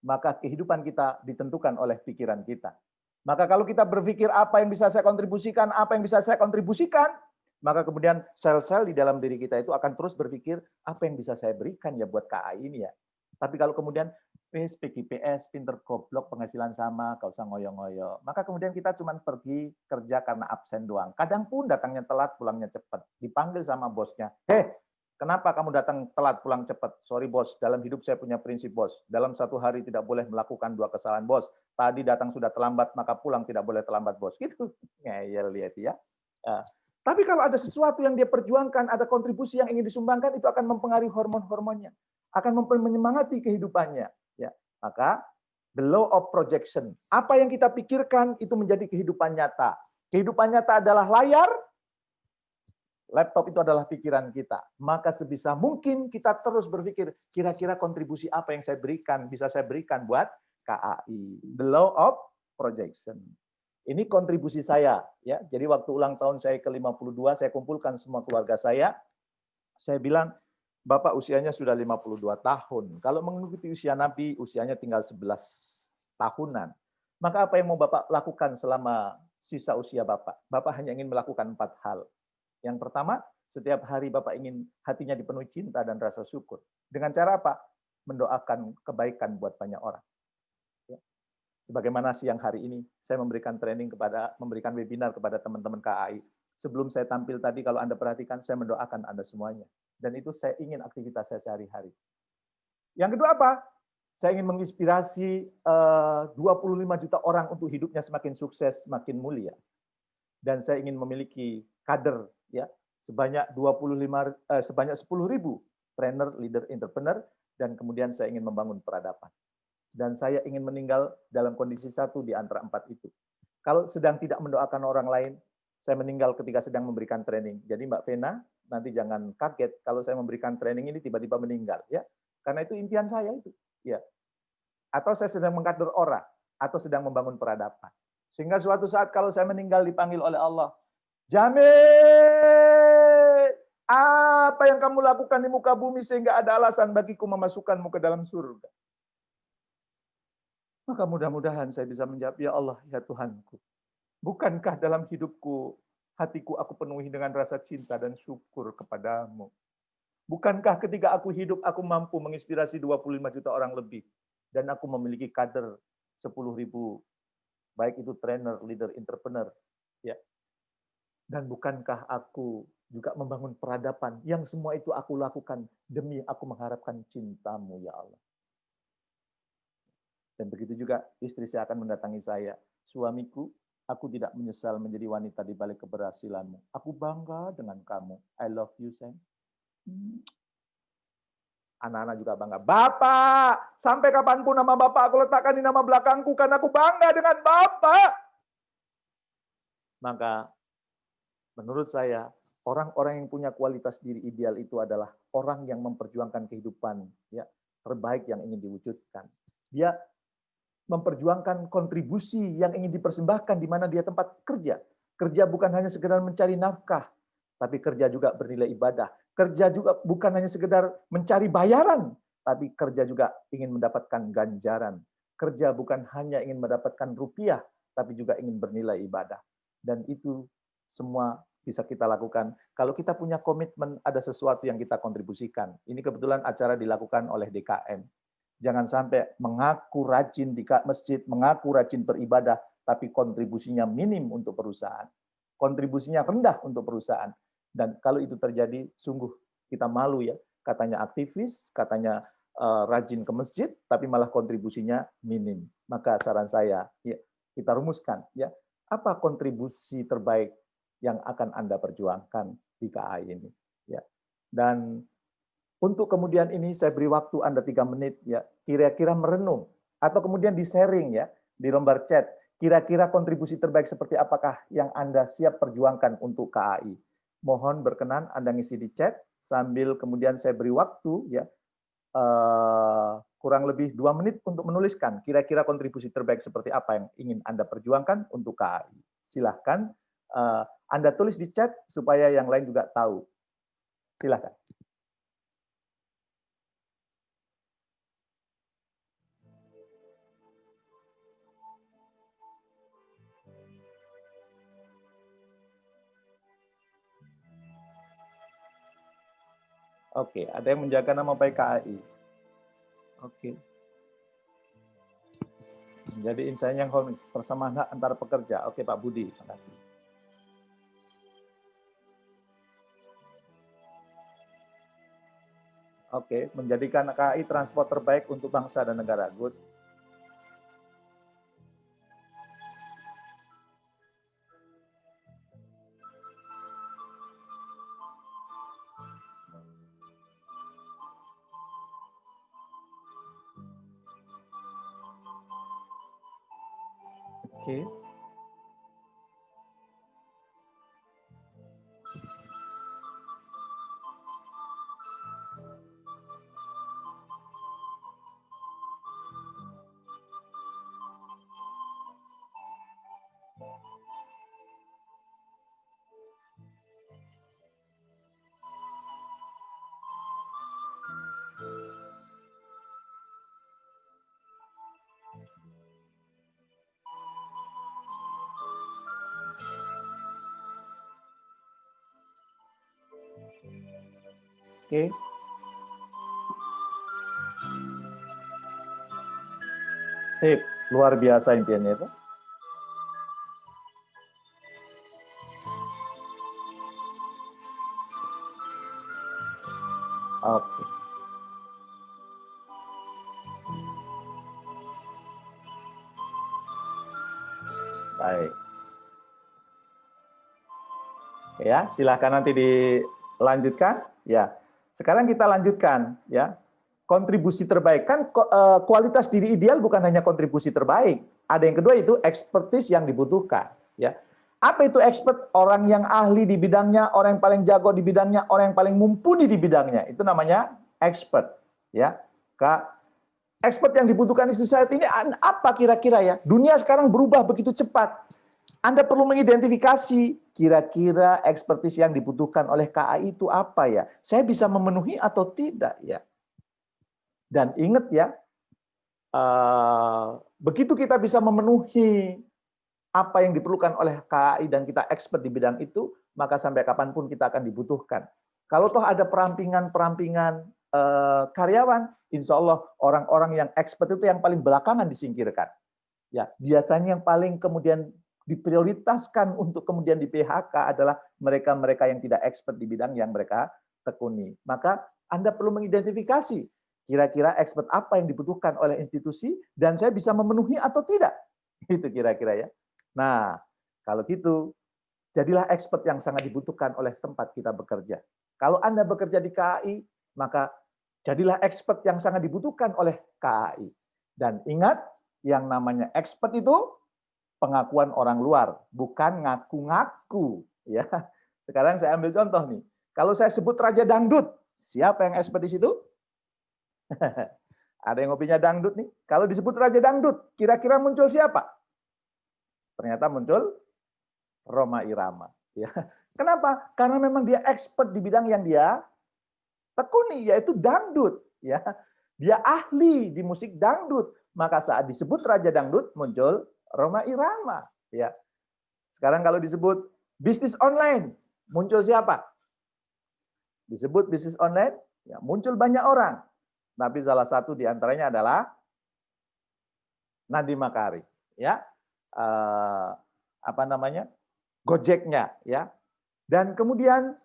Maka kehidupan kita ditentukan oleh pikiran kita. Maka kalau kita berpikir apa yang bisa saya kontribusikan, apa yang bisa saya kontribusikan, maka kemudian sel-sel di dalam diri kita itu akan terus berpikir, apa yang bisa saya berikan ya buat KAI ini ya. Tapi kalau kemudian, PGIPS, pinter goblok, penghasilan sama, gak usah ngoyo-ngoyo. Maka kemudian kita cuma pergi kerja karena absen doang. Kadang pun datangnya telat, pulangnya cepat. Dipanggil sama bosnya, kenapa kamu datang telat, pulang cepat? Sorry bos, dalam hidup saya punya prinsip bos. Dalam satu hari tidak boleh melakukan 2 kesalahan bos. Tadi datang sudah terlambat, maka pulang tidak boleh terlambat bos. Gitu. Ngeyel lihat ya. Tapi kalau ada sesuatu yang dia perjuangkan, ada kontribusi yang ingin disumbangkan, itu akan mempengaruhi hormon-hormonnya. Akan menyemangati kehidupannya. Ya. Maka the law of projection. Apa yang kita pikirkan itu menjadi kehidupan nyata. Kehidupan nyata adalah layar, laptop itu adalah pikiran kita. Maka sebisa mungkin kita terus berpikir, kira-kira kontribusi apa yang bisa saya berikan buat KAI. The law of projection. Ini kontribusi saya. Ya. Jadi waktu ulang tahun saya ke-52, saya kumpulkan semua keluarga saya. Saya bilang, Bapak usianya sudah 52 tahun. Kalau mengikuti usia Nabi, usianya tinggal 11 tahunan. Maka apa yang mau Bapak lakukan selama sisa usia Bapak? Bapak hanya ingin melakukan 4 hal. Yang pertama, setiap hari Bapak ingin hatinya dipenuhi cinta dan rasa syukur. Dengan cara apa? Mendoakan kebaikan buat banyak orang. Ya. Sebagaimana siang hari ini, saya memberikan memberikan webinar kepada teman-teman KAI. Sebelum saya tampil tadi, kalau Anda perhatikan, saya mendoakan Anda semuanya. Dan itu saya ingin aktivitas saya sehari-hari. Yang kedua apa? Saya ingin menginspirasi 25 juta orang untuk hidupnya semakin sukses, semakin mulia. Dan saya ingin memiliki kader ya sebanyak 10.000 trainer, leader, entrepreneur, dan kemudian saya ingin membangun peradaban. Dan saya ingin meninggal dalam kondisi satu di antara 4 itu. Kalau sedang tidak mendoakan orang lain, saya meninggal ketika sedang memberikan training. Jadi Mbak Vena, nanti jangan kaget kalau saya memberikan training ini tiba-tiba meninggal ya. Karena itu impian saya itu. Ya. Atau saya sedang mengkader orang atau sedang membangun peradaban. Sehingga suatu saat kalau saya meninggal dipanggil oleh Allah, Jamil, apa yang kamu lakukan di muka bumi sehingga ada alasan bagiku memasukkanmu ke dalam surga? Maka mudah-mudahan saya bisa menjawab, ya Allah, ya Tuhanku, bukankah dalam hidupku, hatiku aku penuhi dengan rasa cinta dan syukur kepadamu? Bukankah ketika aku hidup, aku mampu menginspirasi 25 juta orang lebih, dan aku memiliki kader 10.000, baik itu trainer, leader, entrepreneur, ya. Dan bukankah aku juga membangun peradaban yang semua itu aku lakukan demi aku mengharapkan cintamu, ya Allah. Dan begitu juga istri saya akan mendatangi saya. Suamiku, aku tidak menyesal menjadi wanita di balik keberhasilanmu. Aku bangga dengan kamu. I love you, sayang. Anak-anak juga bangga. Bapak, sampai kapanpun nama Bapak aku letakkan di nama belakangku karena aku bangga dengan Bapak. Maka menurut saya, orang-orang yang punya kualitas diri ideal itu adalah orang yang memperjuangkan kehidupan ya terbaik yang ingin diwujudkan. Dia memperjuangkan kontribusi yang ingin dipersembahkan di mana dia tempat kerja. Kerja bukan hanya sekedar mencari nafkah, tapi kerja juga bernilai ibadah. Kerja juga bukan hanya sekedar mencari bayaran, tapi kerja juga ingin mendapatkan ganjaran. Kerja bukan hanya ingin mendapatkan rupiah, tapi juga ingin bernilai ibadah. Dan itu semua bisa kita lakukan kalau kita punya komitmen ada sesuatu yang kita kontribusikan. Ini kebetulan acara dilakukan oleh DKM. Jangan sampai mengaku rajin di masjid, mengaku rajin beribadah, tapi kontribusinya minim untuk perusahaan. Kontribusinya rendah untuk perusahaan. Dan kalau itu terjadi, sungguh kita malu ya. Katanya aktivis, katanya rajin ke masjid, tapi malah kontribusinya minim. Maka saran saya, ya, kita rumuskan ya, apa kontribusi terbaik yang akan Anda perjuangkan di KAI ini. Ya. Dan untuk kemudian ini saya beri waktu Anda 3 menit, ya, kira-kira merenung, atau kemudian di-sharing ya, di lembar chat, kira-kira kontribusi terbaik seperti apakah yang Anda siap perjuangkan untuk KAI. Mohon berkenan Anda ngisi di chat, sambil kemudian saya beri waktu, ya, kurang lebih 2 menit untuk menuliskan, kira-kira kontribusi terbaik seperti apa yang ingin Anda perjuangkan untuk KAI. Silahkan Anda tulis di chat supaya yang lain juga tahu. Silahkan. Oke, ada yang menjaga nama baik KAI. Oke. Jadi insan yang persamaan hak antara pekerja. Oke, Pak Budi, terima kasih. Oke, menjadikan KAI transport terbaik untuk bangsa dan negara. Good. Oke. Oke. Sip, luar biasa impiannya itu. Oke. Baik. Ya, silakan nanti dilanjutkan. Ya. Sekarang kita lanjutkan ya. Kontribusi terbaik kan kualitas diri ideal bukan hanya kontribusi terbaik. Ada yang kedua itu expertise yang dibutuhkan ya. Apa itu expert? Orang yang ahli di bidangnya, orang yang paling jago di bidangnya, orang yang paling mumpuni di bidangnya. Itu namanya expert ya. Kak, Expert yang dibutuhkan istri saat ini apa kira-kira ya? Dunia sekarang berubah begitu cepat. Anda perlu mengidentifikasi kira-kira ekspertis yang dibutuhkan oleh KAI itu apa ya? Saya bisa memenuhi atau tidak ya? Dan ingat ya, begitu kita bisa memenuhi apa yang diperlukan oleh KAI dan kita expert di bidang itu, maka sampai kapanpun kita akan dibutuhkan. Kalau toh ada perampingan-perampingan karyawan, insya Allah orang-orang yang expert itu yang paling belakangan disingkirkan. Ya, biasanya yang paling kemudian diprioritaskan untuk kemudian di PHK adalah mereka-mereka yang tidak expert di bidang yang mereka tekuni. Maka Anda perlu mengidentifikasi kira-kira expert apa yang dibutuhkan oleh institusi dan saya bisa memenuhi atau tidak. Itu kira-kira ya. Nah, kalau gitu jadilah expert yang sangat dibutuhkan oleh tempat kita bekerja. Kalau Anda bekerja di KAI, maka jadilah expert yang sangat dibutuhkan oleh KAI. Dan ingat, yang namanya expert itu pengakuan orang luar, bukan ngaku-ngaku. Ya. Sekarang saya ambil contoh nih. Kalau saya sebut Raja Dangdut, siapa yang expert di situ? Ada yang hobinya dangdut nih. Kalau disebut Raja Dangdut, kira-kira muncul siapa? Ternyata muncul Rhoma Irama. Ya. Kenapa? Karena memang dia expert di bidang yang dia tekuni, yaitu dangdut. Ya. Dia ahli di musik dangdut. Maka saat disebut Raja Dangdut, muncul Rhoma Irama. Ya. Sekarang kalau disebut bisnis online, muncul siapa? Disebut bisnis online, ya, muncul banyak orang. Tapi salah satu di antaranya adalah Nadiem Makarim. Ya. Apa namanya? Gojeknya. Ya. Dan kemudian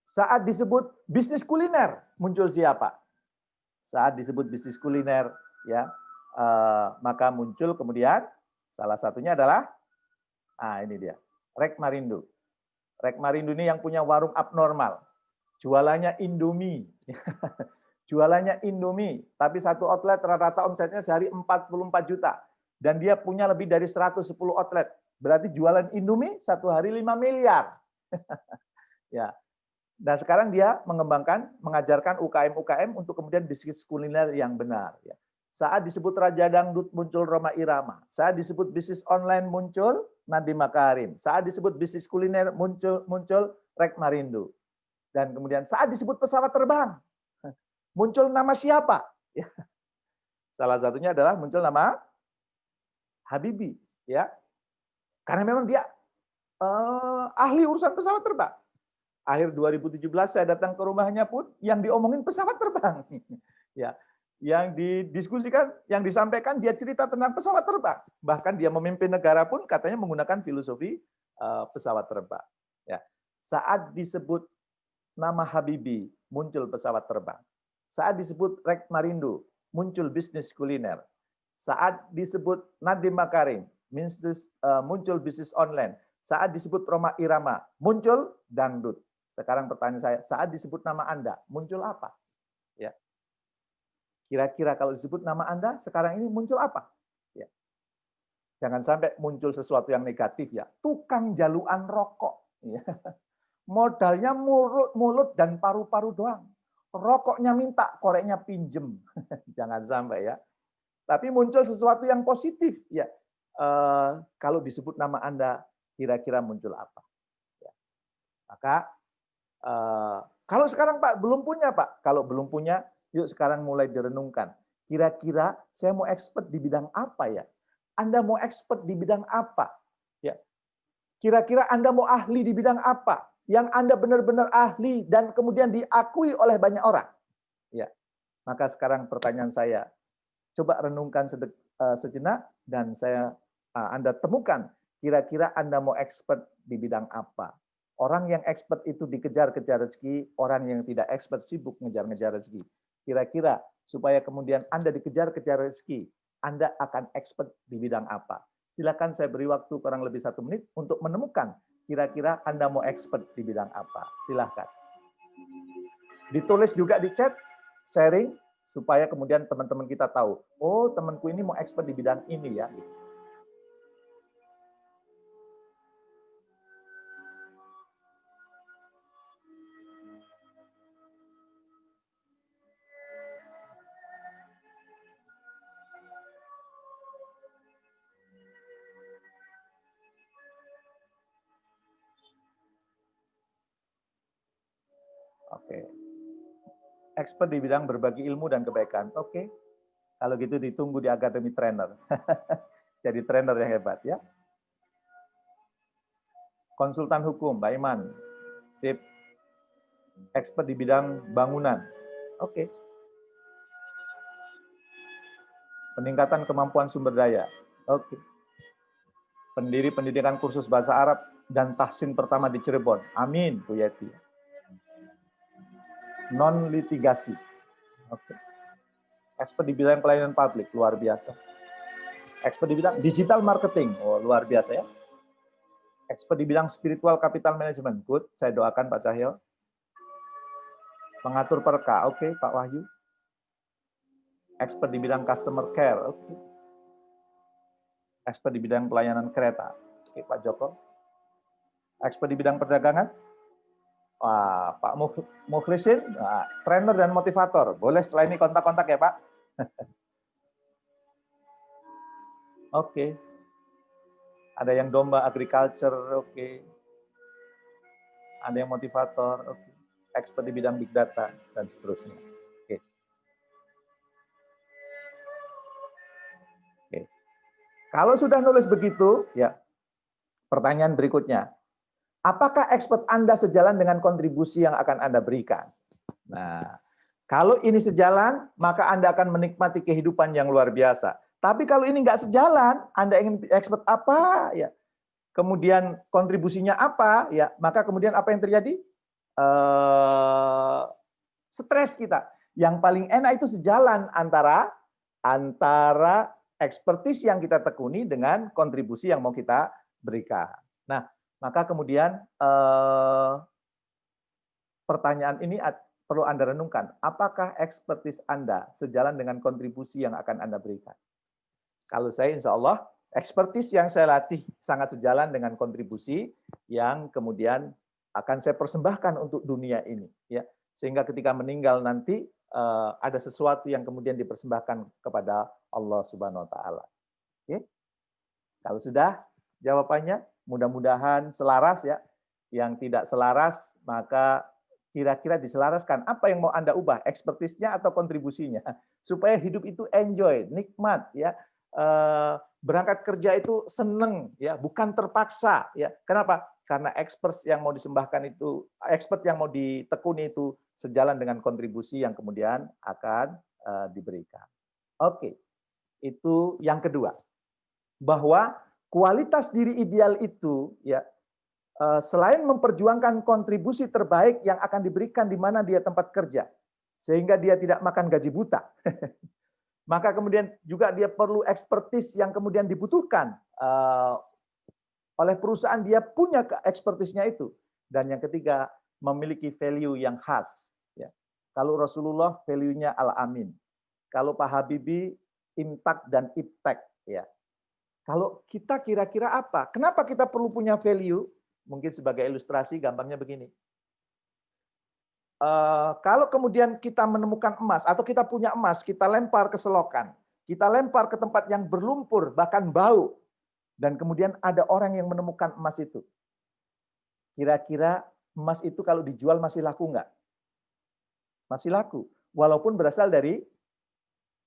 saat disebut bisnis kuliner, muncul siapa? Saat disebut bisnis kuliner, ya, maka muncul kemudian salah satunya adalah, ini dia, Rek Marindu. Rek Marindu ini yang punya warung abnormal, jualannya Indomie, jualannya Indomie, tapi satu outlet rata-rata omsetnya sehari 44 juta, dan dia punya lebih dari 110 outlet, berarti jualan Indomie satu hari 5 miliar. Ya. Dan sekarang dia mengajarkan UKM-UKM untuk kemudian bisnis kuliner yang benar. Ya. Saat disebut Raja Dangdut muncul Rhoma Irama. Saat disebut bisnis online muncul Nadiem Makarim. Saat disebut bisnis kuliner muncul Rek Marindu. Dan kemudian saat disebut pesawat terbang muncul nama siapa? Ya. Salah satunya adalah muncul nama Habibie. Ya. Karena memang dia ahli urusan pesawat terbang. Akhir 2017 saya datang ke rumahnya pun yang diomongin pesawat terbang. Ya, yang didiskusikan, yang disampaikan dia cerita tentang pesawat terbang. Bahkan dia memimpin negara pun katanya menggunakan filosofi pesawat terbang. Ya. Saat disebut nama Habibie, muncul pesawat terbang. Saat disebut Rek Marindu, muncul bisnis kuliner. Saat disebut Nadiem Makarim, muncul bisnis online. Saat disebut Rhoma Irama, muncul dangdut. Sekarang pertanyaan saya, saat disebut nama Anda, muncul apa? Ya. Kira-kira kalau disebut nama Anda, sekarang ini muncul apa? Ya. Jangan sampai muncul sesuatu yang negatif ya. Tukang jaluan rokok. Ya. Modalnya mulut dan paru-paru doang. Rokoknya minta, koreknya pinjem. Jangan sampai ya. Tapi muncul sesuatu yang positif. Ya. Kalau disebut nama Anda, kira-kira muncul apa? Ya. Maka kalau sekarang Pak belum punya Pak, kalau belum punya, yuk sekarang mulai direnungkan. Kira-kira saya mau expert di bidang apa ya? Anda mau expert di bidang apa? Ya. Kira-kira Anda mau ahli di bidang apa? Yang Anda benar-benar ahli dan kemudian diakui oleh banyak orang. Ya. Maka sekarang pertanyaan saya, coba renungkan sejenak dan Anda temukan kira-kira Anda mau expert di bidang apa? Orang yang expert itu dikejar-kejar rezeki, orang yang tidak expert sibuk ngejar-ngejar rezeki. Kira-kira supaya kemudian Anda dikejar-kejar rezeki, Anda akan expert di bidang apa? Silakan saya beri waktu kurang lebih 1 menit untuk menemukan kira-kira Anda mau expert di bidang apa. Silakan. Ditulis juga di chat, sharing, supaya kemudian teman-teman kita tahu, oh temanku ini mau expert di bidang ini ya. Oke. Expert di bidang berbagi ilmu dan kebaikan. Oke. Kalau gitu ditunggu di Akademi Trainer. Jadi trainer yang hebat ya. Konsultan hukum, Pak Iman. Sip. Expert di bidang bangunan. Oke. Peningkatan kemampuan sumber daya. Oke. Pendiri pendidikan kursus bahasa Arab dan tahsin pertama di Cirebon. Amin, Bu Yeti. Non litigasi. Oke. Expert di bidang pelayanan publik, luar biasa. Expert di bidang digital marketing, oh luar biasa ya. Expert di bidang spiritual capital management, good. Saya doakan Pak Cahyo. Pengatur perka, oke Pak Wahyu. Expert di bidang customer care, oke. Expert di bidang pelayanan kereta, oke Pak Joko. Expert di bidang perdagangan, wah, Pak Mukhlisin, nah, trainer dan motivator. Boleh setelah ini kontak-kontak ya Pak. Oke. Ada yang domba agriculture, oke. Ada yang motivator, oke. Expert di bidang big data, dan seterusnya. Oke. Oke. Kalau sudah nulis begitu, ya. Pertanyaan berikutnya. Apakah expert Anda sejalan dengan kontribusi yang akan Anda berikan? Nah, kalau ini sejalan, maka Anda akan menikmati kehidupan yang luar biasa. Tapi kalau ini nggak sejalan, Anda ingin expert apa, ya, kemudian kontribusinya apa, ya, maka kemudian apa yang terjadi? Stres kita. Yang paling enak itu sejalan antara expertise yang kita tekuni dengan kontribusi yang mau kita berikan. Nah, maka kemudian pertanyaan ini perlu Anda renungkan. Apakah expertise Anda sejalan dengan kontribusi yang akan Anda berikan? Kalau saya insya Allah, expertise yang saya latih sangat sejalan dengan kontribusi yang kemudian akan saya persembahkan untuk dunia ini. Ya, sehingga ketika meninggal nanti ada sesuatu yang kemudian dipersembahkan kepada Allah Subhanahu Wa Taala. Oke? Kalau sudah jawabannya, mudah-mudahan selaras ya. Yang tidak selaras, maka kira-kira diselaraskan. Apa yang mau Anda ubah? Expertise-nya atau kontribusinya? Supaya hidup itu enjoy, nikmat ya. Berangkat kerja itu seneng ya, bukan terpaksa ya. Kenapa? Karena expert yang mau disembahkan itu, expert yang mau ditekuni itu sejalan dengan kontribusi yang kemudian akan diberikan. Oke, itu yang kedua. Bahwa kualitas diri ideal itu ya selain memperjuangkan kontribusi terbaik yang akan diberikan di mana dia tempat kerja, sehingga dia tidak makan gaji buta. Maka kemudian juga dia perlu expertise yang kemudian dibutuhkan oleh perusahaan, dia punya expertise-nya itu. Dan yang ketiga, memiliki value yang khas. Ya. Kalau Rasulullah value-nya al-amin. Kalau Pak Habibie, imtak dan iptek. Ya. Kalau kita kira-kira apa? Kenapa kita perlu punya value? Mungkin sebagai ilustrasi, gampangnya begini. Kalau kemudian kita menemukan emas, atau kita punya emas, kita lempar ke selokan, kita lempar ke tempat yang berlumpur, bahkan bau, dan kemudian ada orang yang menemukan emas itu. Kira-kira emas itu kalau dijual masih laku nggak? Masih laku. Walaupun berasal dari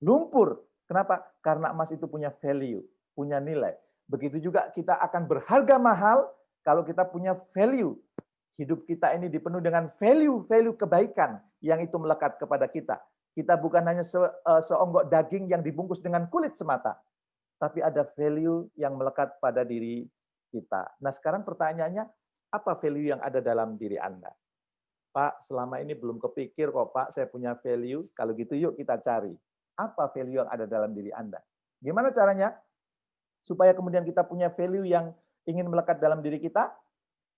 lumpur. Kenapa? Karena emas itu punya value, punya nilai. Begitu juga kita akan berharga mahal kalau kita punya value. Hidup kita ini dipenuhi dengan value-value kebaikan yang itu melekat kepada kita. Kita bukan hanya seonggok daging yang dibungkus dengan kulit semata, tapi ada value yang melekat pada diri kita. Nah, sekarang pertanyaannya, apa value yang ada dalam diri Anda? Pak, selama ini belum kepikir kok Pak, saya punya value. Kalau gitu yuk kita cari. Apa value yang ada dalam diri Anda? Gimana caranya? Supaya kemudian kita punya value yang ingin melekat dalam diri kita.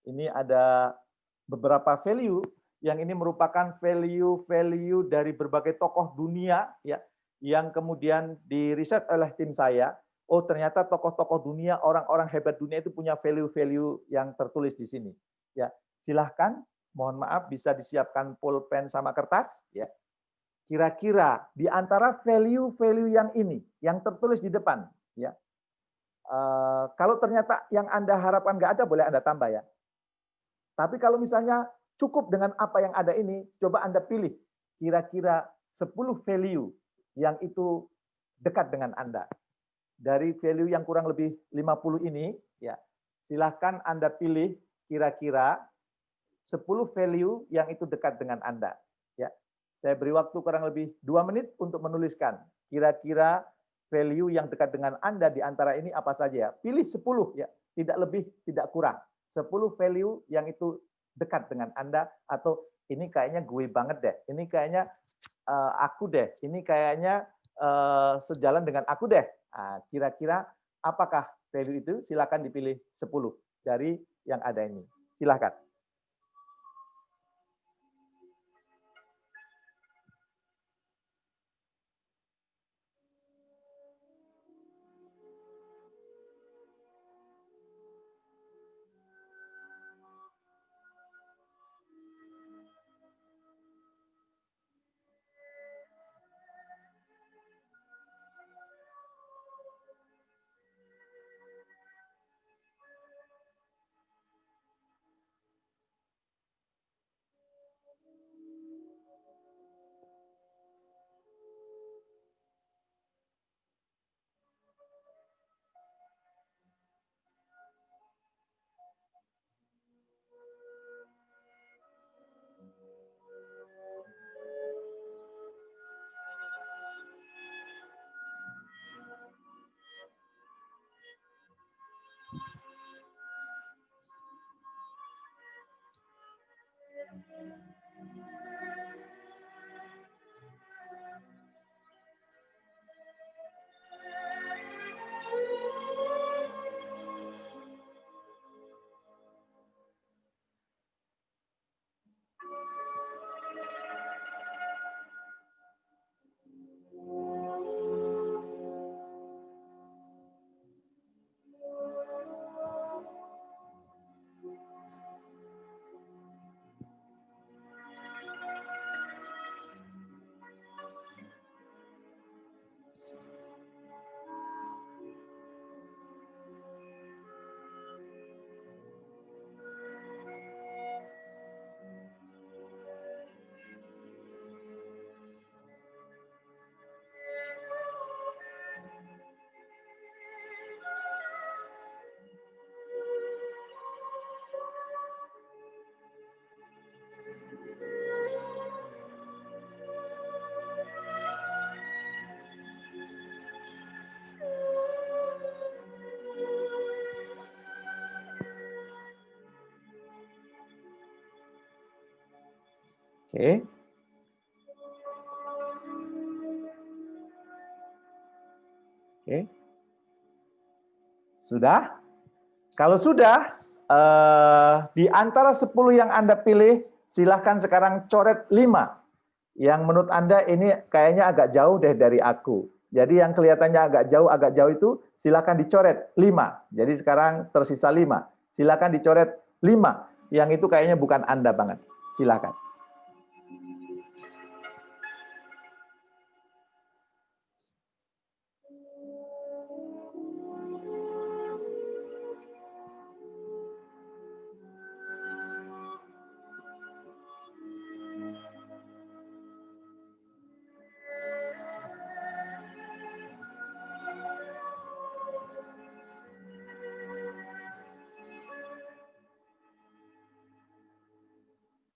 Ini ada beberapa value yang ini merupakan value-value dari berbagai tokoh dunia ya, yang kemudian diriset oleh tim saya. Oh, ternyata tokoh-tokoh dunia, orang-orang hebat dunia itu punya value-value yang tertulis di sini. Ya, silahkan, mohon maaf bisa disiapkan pulpen sama kertas. Ya, kira-kira di antara value-value yang ini, yang tertulis di depan, ya, kalau ternyata yang Anda harapkan nggak ada, boleh Anda tambah ya. Tapi kalau misalnya cukup dengan apa yang ada ini, coba Anda pilih kira-kira 10 value yang itu dekat dengan Anda. Dari value yang kurang lebih 50 ini, ya, silahkan Anda pilih kira-kira 10 value yang itu dekat dengan Anda. Ya, saya beri waktu kurang lebih 2 menit untuk menuliskan kira-kira value yang dekat dengan Anda di antara ini apa saja. Pilih 10 ya, tidak lebih, tidak kurang. 10 value yang itu dekat dengan Anda, atau ini kayaknya gue banget deh, ini kayaknya aku deh, ini kayaknya sejalan dengan aku deh. Nah, kira-kira apakah value itu? Silakan dipilih 10 dari yang ada ini. Silakan. Oke. Oke. Sudah? Kalau sudah, di antara 10 yang Anda pilih, silahkan sekarang coret 5. Yang menurut Anda ini kayaknya agak jauh deh dari aku. Jadi yang kelihatannya agak jauh itu silahkan dicoret 5. Jadi sekarang tersisa 5. Silahkan dicoret 5. Yang itu kayaknya bukan Anda banget. Silahkan.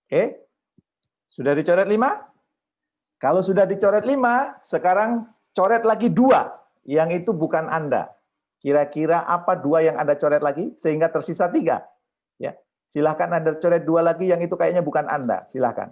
Oke, sudah dicoret 5? Kalau sudah dicoret 5, sekarang coret lagi 2, yang itu bukan Anda. Kira-kira apa 2 yang Anda coret lagi, sehingga tersisa 3? Ya, silahkan Anda coret 2 lagi, yang itu kayaknya bukan Anda. Silahkan.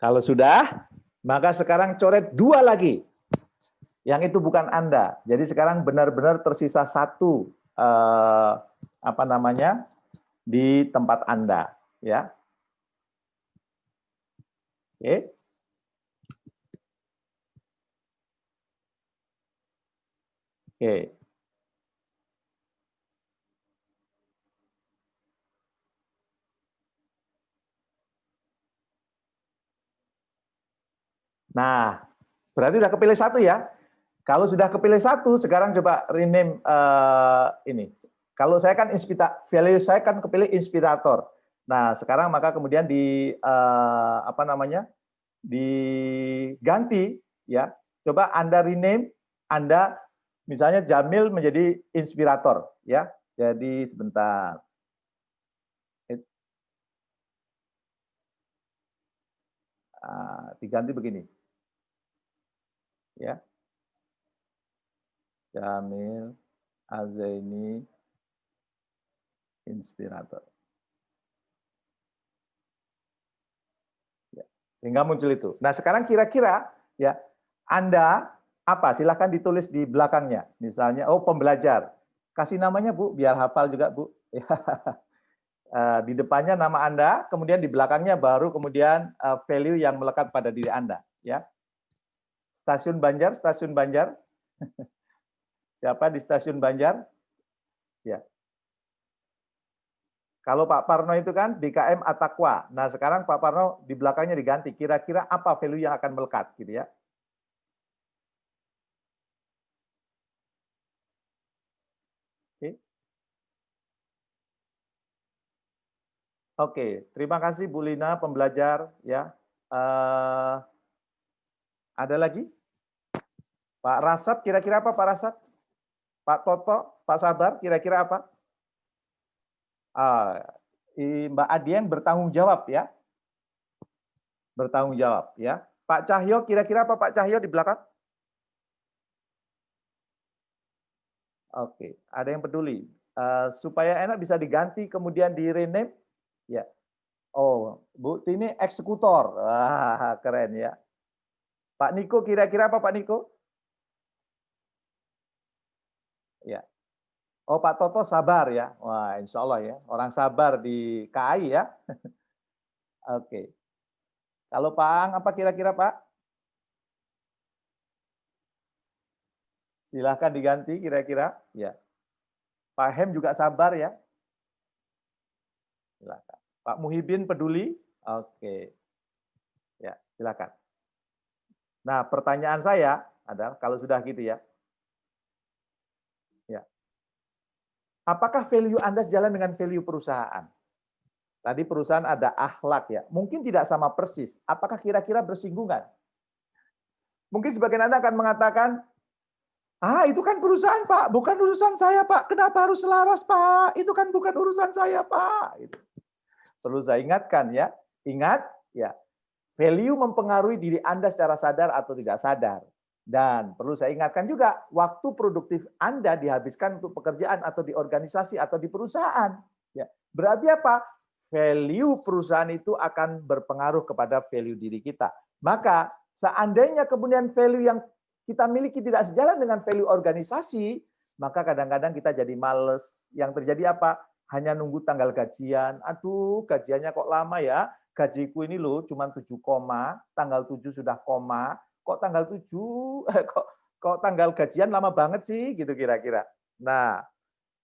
Kalau sudah, maka sekarang coret 2 lagi. Yang itu bukan Anda. Jadi sekarang benar-benar tersisa 1 di tempat Anda, ya. Oke. Oke. Nah, berarti udah kepilih satu ya. Kalau sudah kepilih satu, sekarang coba rename ini. Kalau saya kan value saya kan kepilih inspirator. Nah, sekarang maka kemudian apa namanya? Diganti ya. Coba Anda rename, Anda misalnya Jamil menjadi inspirator ya. Jadi sebentar. Diganti begini. Ya. Jamil Azaini inspirator. Ya. Sehingga muncul itu. Nah, sekarang kira-kira ya Anda apa? Silahkan ditulis di belakangnya. Misalnya, oh pembelajar. Kasih namanya Bu, biar hafal juga Bu. Di depannya nama Anda, kemudian di belakangnya baru kemudian value yang melekat pada diri Anda. Ya. Stasiun Banjar, Stasiun Banjar. Siapa di Stasiun Banjar? Ya. Kalau Pak Parno itu kan DKM At-Taqwa. Nah, sekarang Pak Parno di belakangnya diganti. Kira-kira apa value yang akan melekat gitu ya? Oke. Oke, terima kasih Bu Lina pembelajar ya. Ada lagi? Pak Rasap kira-kira apa Pak Rasap? Pak Toto, Pak Sabar kira-kira apa? Mbak Adieng bertanggung jawab ya. Bertanggung jawab ya. Pak Cahyo kira-kira apa Pak Cahyo di belakang? Oke, ada yang peduli. Supaya enak bisa diganti kemudian di rename ya. Oh, Bu Tini eksekutor. Wah, keren ya. Pak Niko kira-kira apa Pak Niko? Ya. Oh, Pak Toto sabar ya. Wah, insya Allah ya. Orang sabar di KAI ya. Oke. Kalau Pak Ang, apa kira-kira Pak? Silahkan diganti kira-kira. Ya. Pak Hem juga sabar ya. Silakan. Pak Muhibin peduli. Oke. Ya, silakan. Nah, pertanyaan saya adalah kalau sudah gitu ya. Ya. Apakah value Anda sejalan dengan value perusahaan? Tadi perusahaan ada akhlak ya. Mungkin tidak sama persis. Apakah kira-kira bersinggungan? Mungkin sebagian Anda akan mengatakan, itu kan perusahaan Pak, bukan urusan saya Pak. Kenapa harus selaras Pak? Itu kan bukan urusan saya Pak. Gitu. Perlu saya ingatkan ya. Ingat ya. Value mempengaruhi diri Anda secara sadar atau tidak sadar. Dan perlu saya ingatkan juga, waktu produktif Anda dihabiskan untuk pekerjaan atau di organisasi atau di perusahaan. Ya. Berarti apa? Value perusahaan itu akan berpengaruh kepada value diri kita. Maka seandainya kemudian value yang kita miliki tidak sejalan dengan value organisasi, maka kadang-kadang kita jadi males. Yang terjadi apa? Hanya nunggu tanggal gajian. Aduh, gajiannya kok lama ya. Gajiku ini loh cuma 7 koma, tanggal 7 sudah koma. Kok tanggal 7 kok tanggal gajian lama banget sih gitu kira-kira. Nah,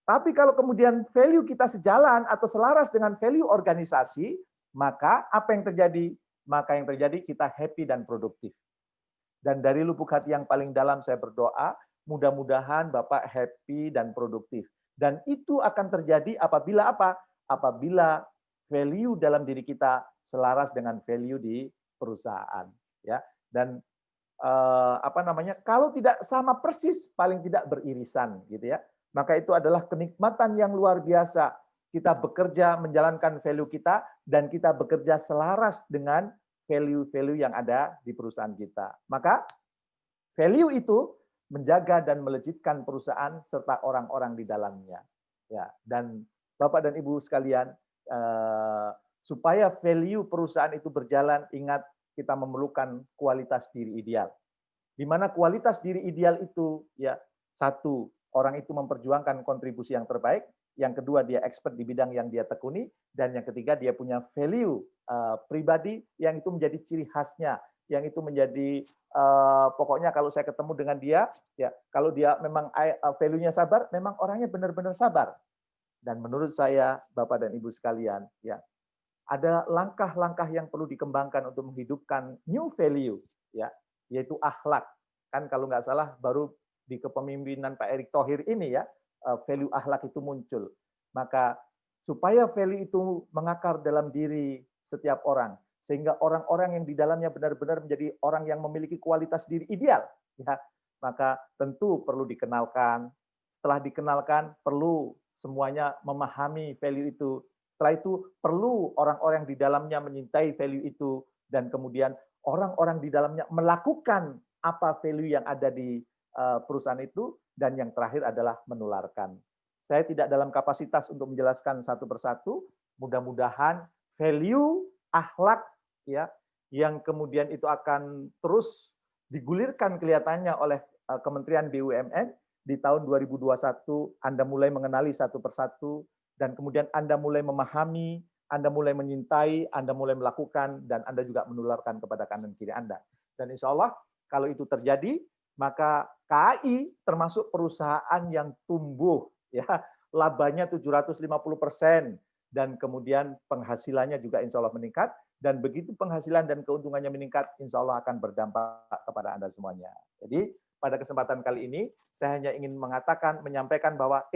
tapi kalau kemudian value kita sejalan atau selaras dengan value organisasi, maka apa yang terjadi? Maka yang terjadi kita happy dan produktif. Dan dari lubuk hati yang paling dalam saya berdoa, mudah-mudahan Bapak happy dan produktif. Dan itu akan terjadi apabila apa? Apabila value dalam diri kita selaras dengan value di perusahaan, ya. Dan kalau tidak sama persis, paling tidak beririsan, gitu ya. Maka itu adalah kenikmatan yang luar biasa. Kita bekerja menjalankan value kita dan kita bekerja selaras dengan value-value yang ada di perusahaan kita. Maka value itu menjaga dan melejitkan perusahaan serta orang-orang di dalamnya. Ya, dan Bapak dan Ibu sekalian, supaya value perusahaan itu berjalan, ingat kita memerlukan kualitas diri ideal. Di mana kualitas diri ideal itu ya satu, orang itu memperjuangkan kontribusi yang terbaik, yang kedua dia expert di bidang yang dia tekuni, dan yang ketiga dia punya value pribadi yang itu menjadi ciri khasnya yang itu menjadi pokoknya kalau saya ketemu dengan dia, ya kalau dia memang value-nya sabar, memang orangnya benar-benar sabar. Dan menurut saya, Bapak dan Ibu sekalian, ya ada langkah-langkah yang perlu dikembangkan untuk menghidupkan new value, ya yaitu akhlak. Kan kalau nggak salah baru di kepemimpinan Pak Erick Thohir ini ya value akhlak itu muncul. Maka supaya value itu mengakar dalam diri setiap orang, sehingga orang-orang yang di dalamnya benar-benar menjadi orang yang memiliki kualitas diri ideal, ya maka tentu perlu dikenalkan. Setelah dikenalkan, perlu semuanya memahami value itu. Setelah itu perlu orang-orang di dalamnya menyintai value itu, dan kemudian orang-orang di dalamnya melakukan apa value yang ada di perusahaan itu, dan yang terakhir adalah menularkan. Saya tidak dalam kapasitas untuk menjelaskan satu persatu. Mudah-mudahan value akhlak ya yang kemudian itu akan terus digulirkan kelihatannya oleh Kementerian BUMN di tahun 2021. Anda mulai mengenali satu persatu, dan kemudian Anda mulai memahami, Anda mulai menyintai, Anda mulai melakukan, dan Anda juga menularkan kepada kanan kiri Anda. Dan insya Allah kalau itu terjadi, maka KAI termasuk perusahaan yang tumbuh, ya labanya 750%, dan kemudian penghasilannya juga insya Allah meningkat, dan begitu penghasilan dan keuntungannya meningkat, insya Allah akan berdampak kepada Anda semuanya. Jadi pada kesempatan kali ini, saya hanya ingin menyampaikan bahwa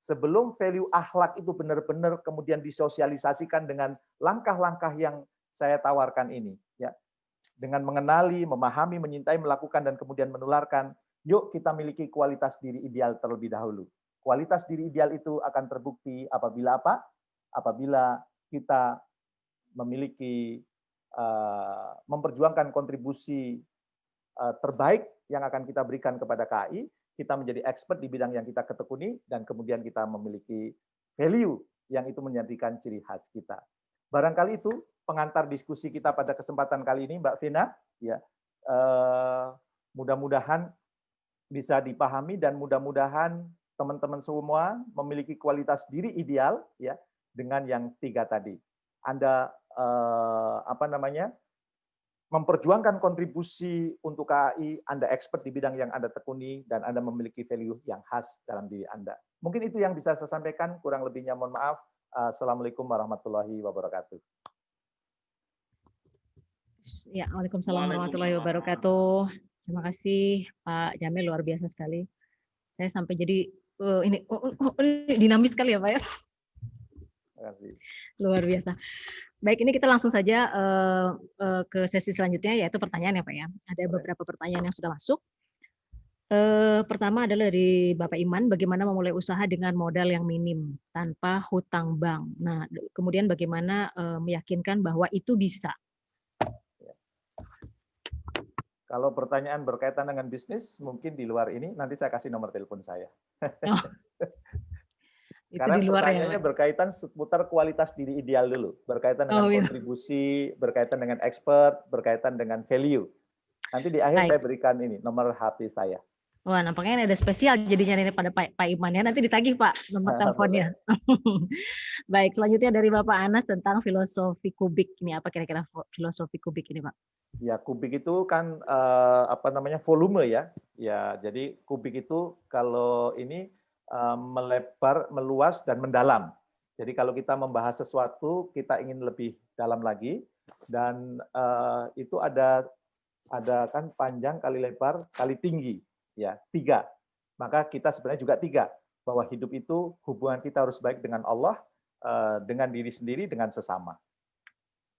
sebelum value akhlak itu benar-benar kemudian disosialisasikan dengan langkah-langkah yang saya tawarkan ini, ya, dengan mengenali, memahami, menyintai, melakukan, dan kemudian menularkan, yuk kita miliki kualitas diri ideal terlebih dahulu. Kualitas diri ideal itu akan terbukti apabila apa? Apabila kita memiliki memperjuangkan kontribusi terbaik yang akan kita berikan kepada KAI, kita menjadi expert di bidang yang kita ketekuni, dan kemudian kita memiliki value yang itu menjadikan ciri khas kita. Barangkali itu pengantar diskusi kita pada kesempatan kali ini, Mbak Vina. Ya, mudah-mudahan bisa dipahami, dan mudah-mudahan teman-teman semua memiliki kualitas diri ideal, ya, dengan yang 3 tadi. Anda memperjuangkan kontribusi untuk KAI, Anda expert di bidang yang Anda tekuni, dan Anda memiliki value yang khas dalam diri Anda. Mungkin itu yang bisa saya sampaikan, kurang lebihnya mohon maaf. Assalamualaikum warahmatullahi wabarakatuh. Ya, Waalaikumsalam warahmatullahi wabarakatuh. Terima kasih Pak Jamil, luar biasa sekali. Saya sampai jadi ini dinamis sekali ya Pak ya. Terima kasih. Luar biasa. Baik, ini kita langsung saja ke sesi selanjutnya, yaitu pertanyaan ya Pak ya. Ada beberapa pertanyaan yang sudah masuk. Pertama adalah dari Bapak Iman, bagaimana memulai usaha dengan modal yang minim tanpa hutang bank. Nah, kemudian bagaimana meyakinkan bahwa itu bisa. Kalau pertanyaan berkaitan dengan bisnis, mungkin di luar ini, nanti saya kasih nomor telepon saya. Oh. Sekarang itu di luar pertanyaannya ya, berkaitan seputar kualitas diri ideal dulu, berkaitan dengan kontribusi, berkaitan dengan expert, berkaitan dengan value. Nanti di akhir saya berikan ini nomor HP saya. Wah, nampaknya ini ada spesial jadinya ini pada Pak Iman ya. Nanti ditagih Pak nomor teleponnya. Baik, selanjutnya dari Bapak Anas tentang filosofi kubik. Ini apa kira-kira filosofi kubik ini Pak? Ya, kubik itu kan volume ya. Ya, jadi kubik itu kalau ini melebar, meluas, dan mendalam. Jadi kalau kita membahas sesuatu, kita ingin lebih dalam lagi, dan itu ada kan panjang kali lebar kali tinggi, ya 3. Maka kita sebenarnya juga 3, bahwa hidup itu hubungan kita harus baik dengan Allah, dengan diri sendiri, dengan sesama.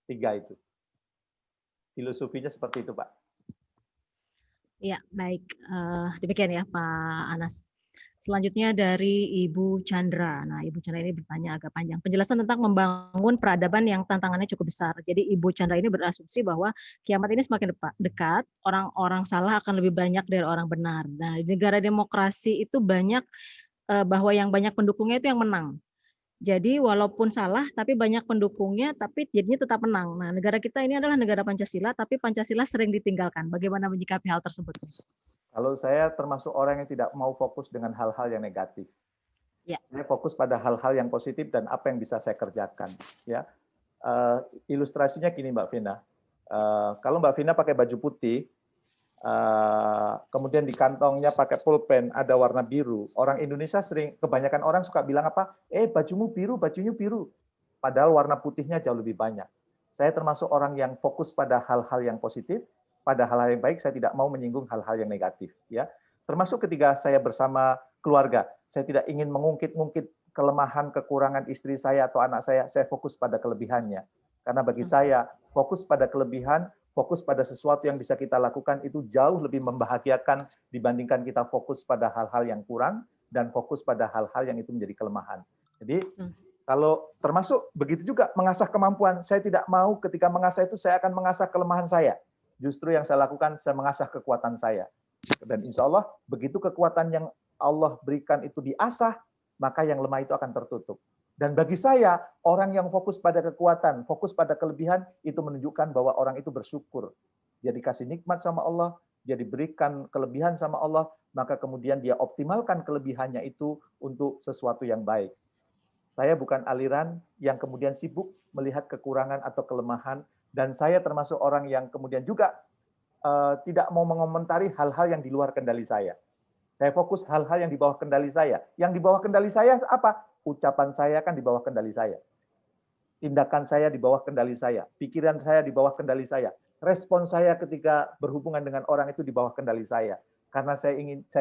3 itu. Filosofinya seperti itu, Pak. Ya, baik. Demikian ya, Pak Anas. Selanjutnya dari Ibu Chandra. Nah, Ibu Chandra ini bertanya agak panjang. Penjelasan tentang membangun peradaban yang tantangannya cukup besar. Jadi Ibu Chandra ini berasumsi bahwa kiamat ini semakin dekat, orang-orang salah akan lebih banyak dari orang benar. Nah, di negara demokrasi itu banyak bahwa yang banyak pendukungnya itu yang menang. Jadi walaupun salah, tapi banyak pendukungnya, tapi jadinya tetap menang. Nah, negara kita ini adalah negara Pancasila, tapi Pancasila sering ditinggalkan. Bagaimana menyikapi hal tersebut? Kalau saya termasuk orang yang tidak mau fokus dengan hal-hal yang negatif. Ya. Saya fokus pada hal-hal yang positif dan apa yang bisa saya kerjakan. Ya, ilustrasinya gini Mbak Vina. Kalau Mbak Vina pakai baju putih, kemudian di kantongnya pakai pulpen ada warna biru, orang Indonesia kebanyakan orang suka bilang apa? Bajumu biru, bajunya biru. Padahal warna putihnya jauh lebih banyak. Saya termasuk orang yang fokus pada hal-hal yang positif, pada hal-hal yang baik. Saya tidak mau menyinggung hal-hal yang negatif. Ya, termasuk ketika saya bersama keluarga, saya tidak ingin mengungkit-ungkit kelemahan, kekurangan istri saya atau anak saya. Saya fokus pada kelebihannya. Karena bagi saya, fokus pada kelebihan, fokus pada sesuatu yang bisa kita lakukan itu jauh lebih membahagiakan dibandingkan kita fokus pada hal-hal yang kurang dan fokus pada hal-hal yang itu menjadi kelemahan. Jadi kalau termasuk begitu juga mengasah kemampuan, saya tidak mau ketika mengasah itu saya akan mengasah kelemahan saya. Justru yang saya lakukan, saya mengasah kekuatan saya. Dan insya Allah, begitu kekuatan yang Allah berikan itu diasah, maka yang lemah itu akan tertutup. Dan bagi saya, orang yang fokus pada kekuatan, fokus pada kelebihan, itu menunjukkan bahwa orang itu bersyukur. Dia dikasih nikmat sama Allah, dia diberikan kelebihan sama Allah, maka kemudian dia optimalkan kelebihannya itu untuk sesuatu yang baik. Saya bukan aliran yang kemudian sibuk melihat kekurangan atau kelemahan, dan saya termasuk orang yang kemudian juga tidak mau mengomentari hal-hal yang di luar kendali saya. Saya fokus hal-hal yang di bawah kendali saya. Yang di bawah kendali saya apa? Ucapan saya kan di bawah kendali saya. Tindakan saya di bawah kendali saya. Pikiran saya di bawah kendali saya. Respon saya ketika berhubungan dengan orang itu di bawah kendali saya. Karena saya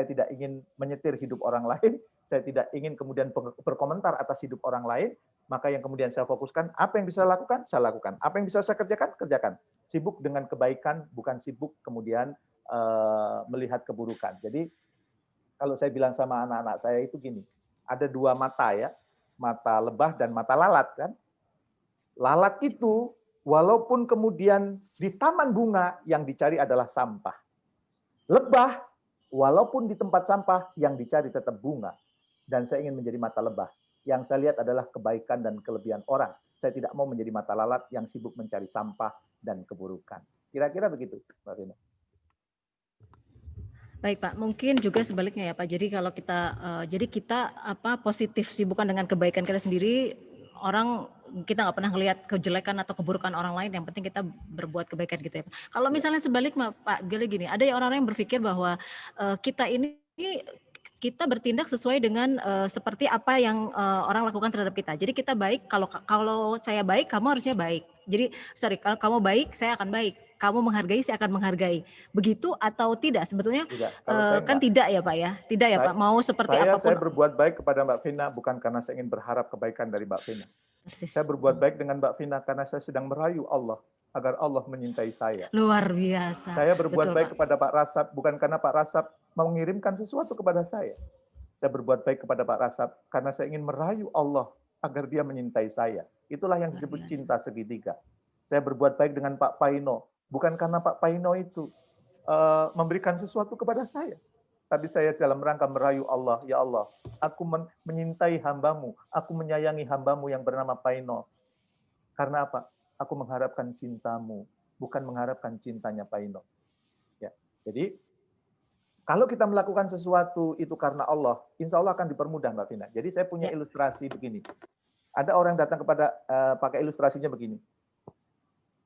tidak ingin menyetir hidup orang lain, saya tidak ingin kemudian berkomentar atas hidup orang lain, maka yang kemudian saya fokuskan, apa yang bisa saya lakukan, saya lakukan. Apa yang bisa saya kerjakan, kerjakan. Sibuk dengan kebaikan, bukan sibuk kemudian melihat keburukan. Jadi, kalau saya bilang sama anak-anak saya itu gini, ada dua mata ya, mata lebah dan mata lalat kan. Lalat itu, walaupun kemudian di taman bunga, yang dicari adalah sampah. Lebah, walaupun di tempat sampah, yang dicari tetap bunga. Dan saya ingin menjadi mata lebah. Yang saya lihat adalah kebaikan dan kelebihan orang. Saya tidak mau menjadi mata lalat yang sibuk mencari sampah dan keburukan. Kira-kira begitu, Mbak Vina. Baik Pak, mungkin juga sebaliknya ya Pak. Jadi kalau kita positif sibukkan dengan kebaikan kita sendiri, kita nggak pernah ngelihat kejelekan atau keburukan orang lain. Yang penting kita berbuat kebaikan gitu ya Pak. Kalau misalnya sebaliknya Pak, gini, ada orang-orang yang berpikir bahwa kita bertindak sesuai dengan seperti apa yang orang lakukan terhadap kita. Jadi kita baik, kalau saya baik, kamu harusnya baik. Jadi kalau kamu baik, saya akan baik. Kamu menghargai, saya akan menghargai. Begitu atau tidak? Sebetulnya kan tidak ya Pak ya? Tidak ya Pak? Mau seperti apapun. Saya berbuat baik kepada Mbak Vina bukan karena saya ingin berharap kebaikan dari Mbak Vina. Persis. Saya berbuat baik dengan Mbak Vina karena saya sedang merayu Allah agar Allah menyintai saya. Luar biasa. Saya berbuat baik kepada Pak Rasab bukan karena Pak Rasab mengirimkan sesuatu kepada saya. Saya berbuat baik kepada Pak Rasab karena saya ingin merayu Allah agar dia menyintai saya. Itulah yang disebut cinta segitiga. Saya berbuat baik dengan Pak Paino bukan karena Pak Paino itu memberikan sesuatu kepada saya. Tapi saya dalam rangka merayu Allah, ya Allah, aku menyintai hambamu, aku menyayangi hambamu yang bernama Paino. Karena apa? Aku mengharapkan cintamu, bukan mengharapkan cintanya Paino. Ya, jadi kalau kita melakukan sesuatu itu karena Allah, insya Allah akan dipermudah Mbak Vina. Jadi saya punya ilustrasi begini. Ada orang datang kepada pakai ilustrasinya begini.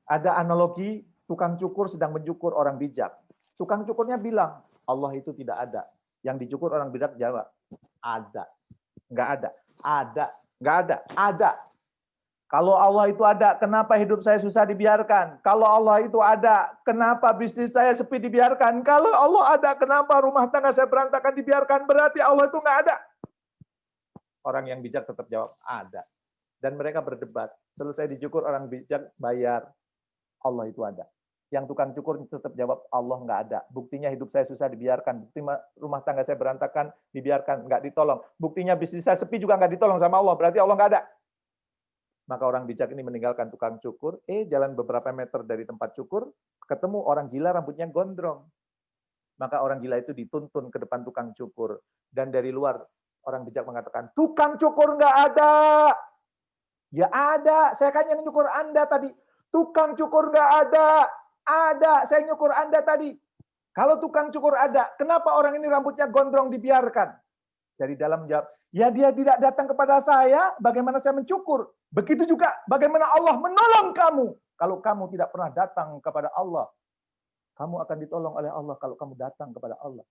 Ada analogi tukang cukur sedang mencukur orang bijak. Tukang cukurnya bilang, Allah itu tidak ada. Yang dicukur orang bijak jawab, ada. Enggak ada. Ada. Enggak ada. Ada. Kalau Allah itu ada, kenapa hidup saya susah dibiarkan? Kalau Allah itu ada, kenapa bisnis saya sepi dibiarkan? Kalau Allah ada, kenapa rumah tangga saya berantakan dibiarkan? Berarti Allah itu enggak ada. Orang yang bijak tetap jawab, ada. Dan mereka berdebat. Selesai dicukur orang bijak bayar. Allah itu ada. Yang tukang cukur tetap jawab, Allah nggak ada. Buktinya hidup saya susah dibiarkan. Bukti rumah tangga saya berantakan, dibiarkan, nggak ditolong. Buktinya bisnis saya sepi juga nggak ditolong sama Allah. Berarti Allah nggak ada. Maka orang bijak ini meninggalkan tukang cukur, jalan beberapa meter dari tempat cukur, ketemu orang gila rambutnya gondrong. Maka orang gila itu dituntun ke depan tukang cukur. Dan dari luar, orang bijak mengatakan, tukang cukur nggak ada. Ya ada, saya kan yang nyukur Anda tadi. Tukang cukur nggak ada. Ada, saya nyukur Anda tadi. Kalau tukang cukur ada, kenapa orang ini rambutnya gondrong dibiarkan? Dari dalam jawab, ya dia tidak datang kepada saya, bagaimana saya mencukur? Begitu juga bagaimana Allah menolong kamu. Kalau kamu tidak pernah datang kepada Allah, kamu akan ditolong oleh Allah kalau kamu datang kepada Allah.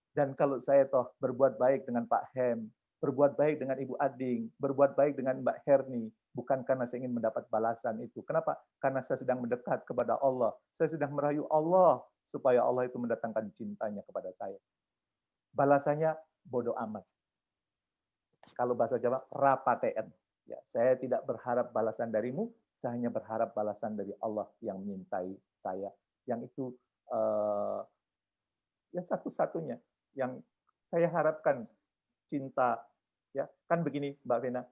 Dan kalau saya toh berbuat baik dengan Pak Hem, berbuat baik dengan Ibu Ading, berbuat baik dengan Mbak Herni, bukan karena saya ingin mendapat balasan itu. Kenapa? Karena saya sedang mendekat kepada Allah. Saya sedang merayu Allah supaya Allah itu mendatangkan cintanya kepada saya. Balasannya bodoh amat. Kalau bahasa Jawa, rapatean. Ya, saya tidak berharap balasan darimu, saya hanya berharap balasan dari Allah yang menyintai saya. Yang itu ya satu-satunya yang saya harapkan cinta. Ya, kan begini Mbak Vena,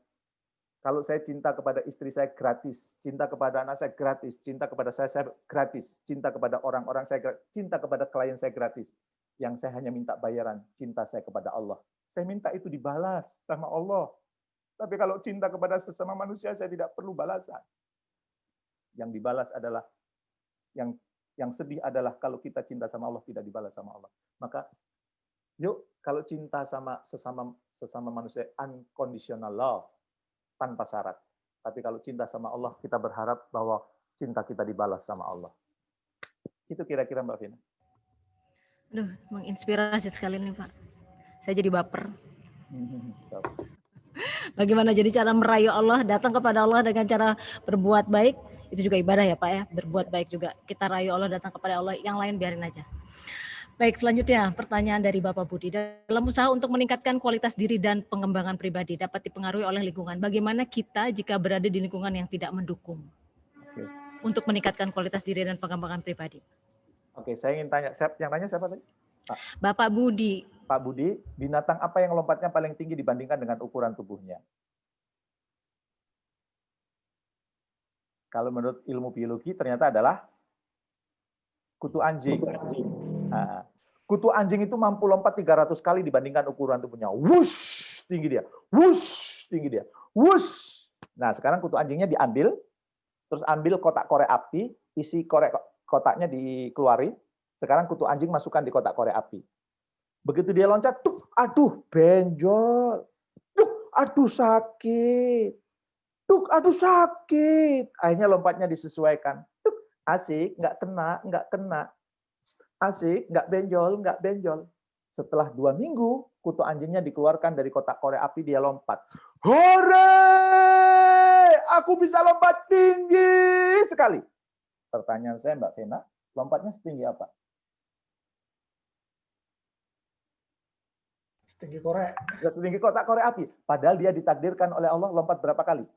kalau saya cinta kepada istri saya gratis, cinta kepada anak saya gratis, cinta kepada saya gratis, cinta kepada orang-orang saya gratis, cinta kepada klien saya gratis. Yang saya hanya minta bayaran, cinta saya kepada Allah. Saya minta itu dibalas sama Allah. Tapi kalau cinta kepada sesama manusia, saya tidak perlu balasan. Yang dibalas adalah, yang sedih adalah kalau kita cinta sama Allah, tidak dibalas sama Allah. Maka, yuk, kalau cinta sama sesama manusia, unconditional love, tanpa syarat. Tapi kalau cinta sama Allah, kita berharap bahwa cinta kita dibalas sama Allah. Itu kira-kira Mbak Vina. Aduh, menginspirasi sekali nih Pak. Saya jadi baper. Bagaimana jadi cara merayu Allah, datang kepada Allah dengan cara berbuat baik, itu juga ibadah ya Pak ya, berbuat baik juga. Kita rayu Allah, datang kepada Allah, yang lain biarin aja. Baik, selanjutnya pertanyaan dari Bapak Budi. Dalam usaha untuk meningkatkan kualitas diri dan pengembangan pribadi dapat dipengaruhi oleh lingkungan. Bagaimana kita jika berada di lingkungan yang tidak mendukung untuk meningkatkan kualitas diri dan pengembangan pribadi? Oke, saya ingin tanya, yang tanya siapa tadi? Bapak Budi. Pak Budi, binatang apa yang lompatnya paling tinggi dibandingkan dengan ukuran tubuhnya? Kalau menurut ilmu biologi ternyata adalah kutu anjing. Nah, kutu anjing itu mampu lompat 300 kali dibandingkan ukuran tubuhnya. Wush, tinggi dia. Wush, tinggi dia. Wush. Nah, sekarang kutu anjingnya diambil, terus ambil kotak korek api, isi kotaknya dikeluarin. Sekarang kutu anjing masukkan di kotak korek api. Begitu dia loncat, tuh, aduh, benjol. Tuh, aduh, sakit. Tuh, aduh, sakit. Akhirnya lompatnya disesuaikan. Tuh, asik, nggak kena. Asik, nggak benjol. Setelah 2 minggu, kutu anjingnya dikeluarkan dari kotak korek api, dia lompat. Hore! Aku bisa lompat tinggi sekali. Pertanyaan saya, Mbak Vena, lompatnya setinggi apa? Setinggi korek. Setinggi kotak korek api. Padahal dia ditakdirkan oleh Allah lompat berapa kali?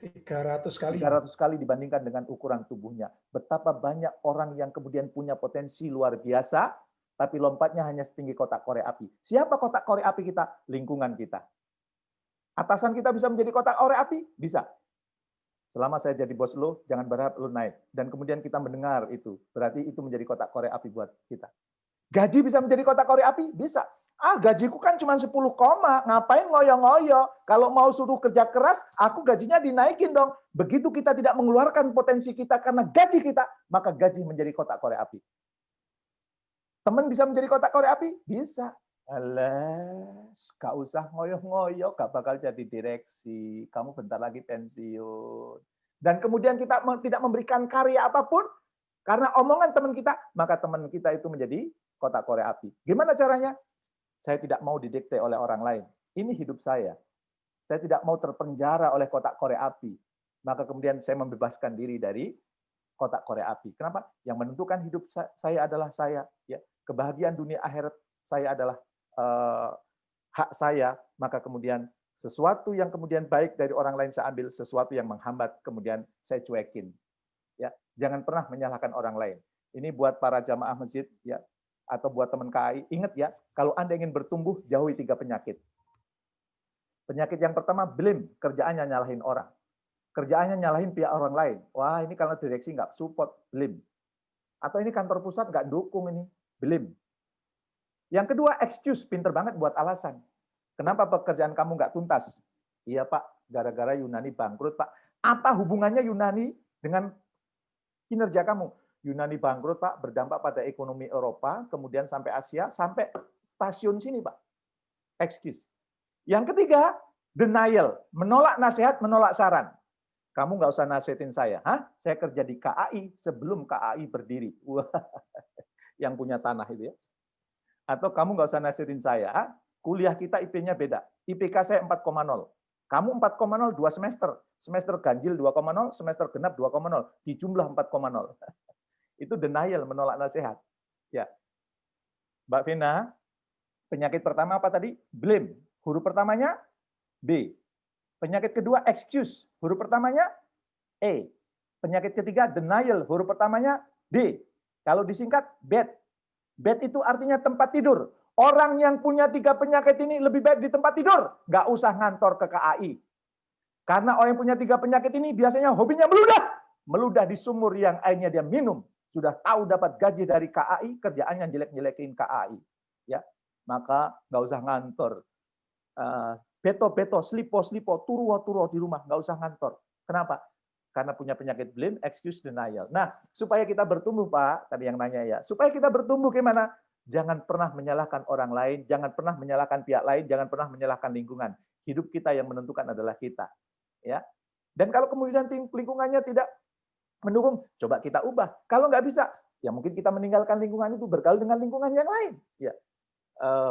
300 kali. 300 kali dibandingkan dengan ukuran tubuhnya. Betapa banyak orang yang kemudian punya potensi luar biasa, tapi lompatnya hanya setinggi kotak korek api. Siapa kotak korek api kita? Lingkungan kita. Atasan kita bisa menjadi kotak korek api? Bisa. Selama saya jadi bos lo, jangan berharap lo naik. Dan kemudian kita mendengar itu. Berarti itu menjadi kotak korek api buat kita. Gaji bisa menjadi kotak korek api? Bisa. Gajiku kan cuma 10 koma, ngapain ngoyo-ngoyo? Kalau mau suruh kerja keras, aku gajinya dinaikin dong. Begitu kita tidak mengeluarkan potensi kita karena gaji kita, maka gaji menjadi kotak korek api. Teman bisa menjadi kotak korek api? Bisa. Alas, gak usah ngoyo-ngoyo, gak bakal jadi direksi. Kamu bentar lagi pensiun. Dan kemudian kita tidak memberikan karya apapun, karena omongan teman kita, maka teman kita itu menjadi kotak korek api. Gimana caranya? Saya tidak mau didikte oleh orang lain. Ini hidup saya. Saya tidak mau terpenjara oleh kotak korek api. Maka kemudian saya membebaskan diri dari kotak korek api. Kenapa? Yang menentukan hidup saya adalah saya. Ya, kebahagiaan dunia akhirat saya adalah hak saya. Maka kemudian sesuatu yang kemudian baik dari orang lain saya ambil, sesuatu yang menghambat kemudian saya cuekin. Ya, jangan pernah menyalahkan orang lain. Ini buat para jamaah masjid, ya, atau buat teman KAI, ingat ya, kalau Anda ingin bertumbuh, jauhi 3 penyakit. Penyakit yang pertama, blame, kerjaannya nyalahin orang. Kerjaannya nyalahin pihak orang lain. Wah, ini karena direksi nggak support, blame. Atau ini kantor pusat nggak dukung ini, blame. Yang kedua, excuse, pinter banget buat alasan. Kenapa pekerjaan kamu nggak tuntas? Iya Pak, gara-gara Yunani bangkrut Pak. Apa hubungannya Yunani dengan kinerja kamu? Yunani bangkrut, Pak, berdampak pada ekonomi Eropa, kemudian sampai Asia, sampai stasiun sini, Pak. Excuse. Yang ketiga, denial, menolak nasihat, menolak saran. Kamu nggak usah nasihatin saya. Hah? Saya kerja di KAI sebelum KAI berdiri. Wah, yang punya tanah itu ya. Atau kamu nggak usah nasihatin saya. Hah? Kuliah kita IP-nya beda. IPK saya 4,0. Kamu 4,0 2 semester. Semester ganjil 2,0, semester genap 2,0. Di jumlah 4,0. Itu denial, menolak nasihat. Ya. Mbak Vina, penyakit pertama apa tadi? Blame. Huruf pertamanya B. Penyakit kedua excuse. Huruf pertamanya E. Penyakit ketiga denial. Huruf pertamanya D. Kalau disingkat bed. Bed itu artinya tempat tidur. Orang yang punya 3 penyakit ini lebih baik di tempat tidur. Nggak usah ngantor ke KAI. Karena orang yang punya 3 penyakit ini biasanya hobinya meludah. Meludah di sumur yang airnya dia minum. Sudah tahu dapat gaji dari KAI, kerjaannya jelek-jelekin KAI. Ya, maka nggak usah ngantor. Beto-beto, slipo-slipo, turo-turo di rumah. Nggak usah ngantor. Kenapa? Karena punya penyakit blame, excuse, denial. Nah, supaya kita bertumbuh, Pak, tadi yang nanya ya. Supaya kita bertumbuh gimana? Jangan pernah menyalahkan orang lain, jangan pernah menyalahkan pihak lain, jangan pernah menyalahkan lingkungan. Hidup kita yang menentukan adalah kita. Ya. Dan kalau kemudian lingkungannya tidak mendukung, coba kita ubah. Kalau nggak bisa, ya mungkin kita meninggalkan lingkungan itu, bergaul dengan lingkungan yang lain. Ya.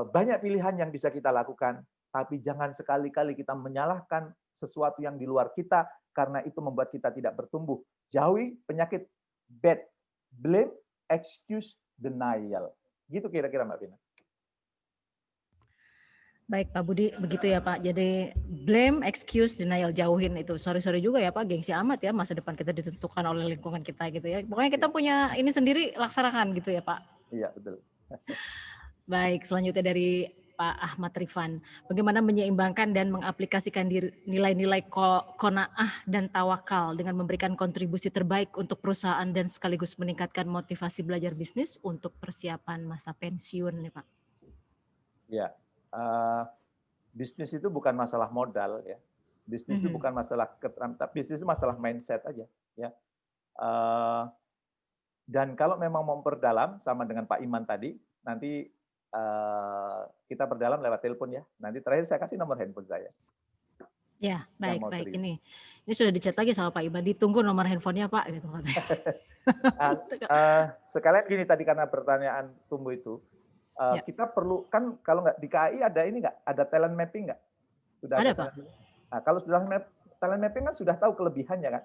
Banyak pilihan yang bisa kita lakukan, tapi jangan sekali-kali kita menyalahkan sesuatu yang di luar kita, karena itu membuat kita tidak bertumbuh. Jauhi penyakit bad, blame, excuse, denial. Gitu kira-kira Mbak Vina. Baik Pak Budi, begitu ya Pak. Jadi blame, excuse, denial, jauhin itu. Sorry juga ya Pak, gengsi amat ya, masa depan kita ditentukan oleh lingkungan kita gitu ya. Pokoknya kita punya ini sendiri, laksanakan gitu ya Pak. Iya, betul. Baik, selanjutnya dari Pak Ahmad Rifan. Bagaimana menyeimbangkan dan mengaplikasikan nilai-nilai qanaah dan tawakal dengan memberikan kontribusi terbaik untuk perusahaan dan sekaligus meningkatkan motivasi belajar bisnis untuk persiapan masa pensiun nih Pak. Ya, bisnis itu bukan masalah modal ya. Bisnis itu bukan masalah keterampilan, bisnis itu masalah mindset aja ya. Dan kalau memang mau memperdalam sama dengan Pak Iman tadi, nanti kita perdalam lewat telepon ya. Nanti terakhir saya kasih nomor handphone saya. Ya, baik. Ini sudah dicat lagi sama Pak Iman. Ditunggu nomor handphonenya Pak. Gitu. Sekalian gini tadi karena pertanyaan tumbuh itu, kita perlu kan kalau nggak di KAI ada ini nggak? Ada talent mapping nggak? Sudah ada Pak. Nah, kalau sudah talent mapping kan sudah tahu kelebihannya kan.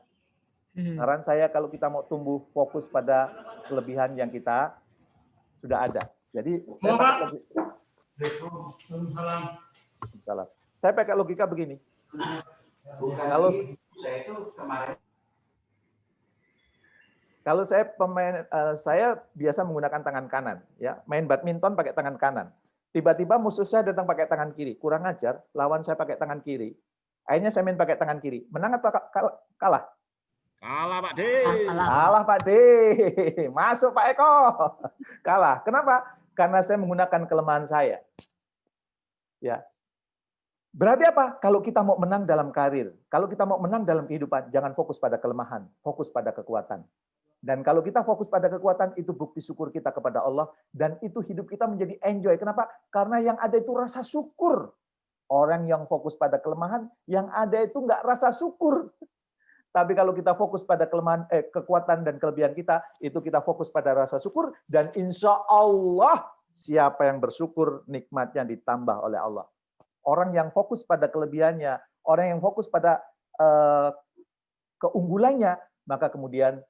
Saran saya kalau kita mau tumbuh fokus pada kelebihan yang kita sudah ada. Jadi saya pakai logika begini. Kalau saya pemain, saya biasa menggunakan tangan kanan, ya main badminton pakai tangan kanan. Tiba-tiba musuh saya datang pakai tangan kiri, kurang ajar. Lawan saya pakai tangan kiri. Akhirnya saya main pakai tangan kiri. Menang atau kalah? Kalah Pak D. Kalah Pak D. Masuk Pak Eko. Kalah. Kenapa? Karena saya menggunakan kelemahan saya. Ya. Berarti apa? Kalau kita mau menang dalam karir, kalau kita mau menang dalam kehidupan, jangan fokus pada kelemahan, fokus pada kekuatan. Dan kalau kita fokus pada kekuatan, itu bukti syukur kita kepada Allah, dan itu hidup kita menjadi enjoy. Kenapa? Karena yang ada itu rasa syukur. Orang yang fokus pada kelemahan, yang ada itu nggak rasa syukur. Tapi kalau kita fokus pada kelemahan, kekuatan dan kelebihan kita, itu kita fokus pada rasa syukur, dan insya Allah siapa yang bersyukur nikmatnya ditambah oleh Allah. Orang yang fokus pada kelebihannya, orang yang fokus pada keunggulannya, maka kemudian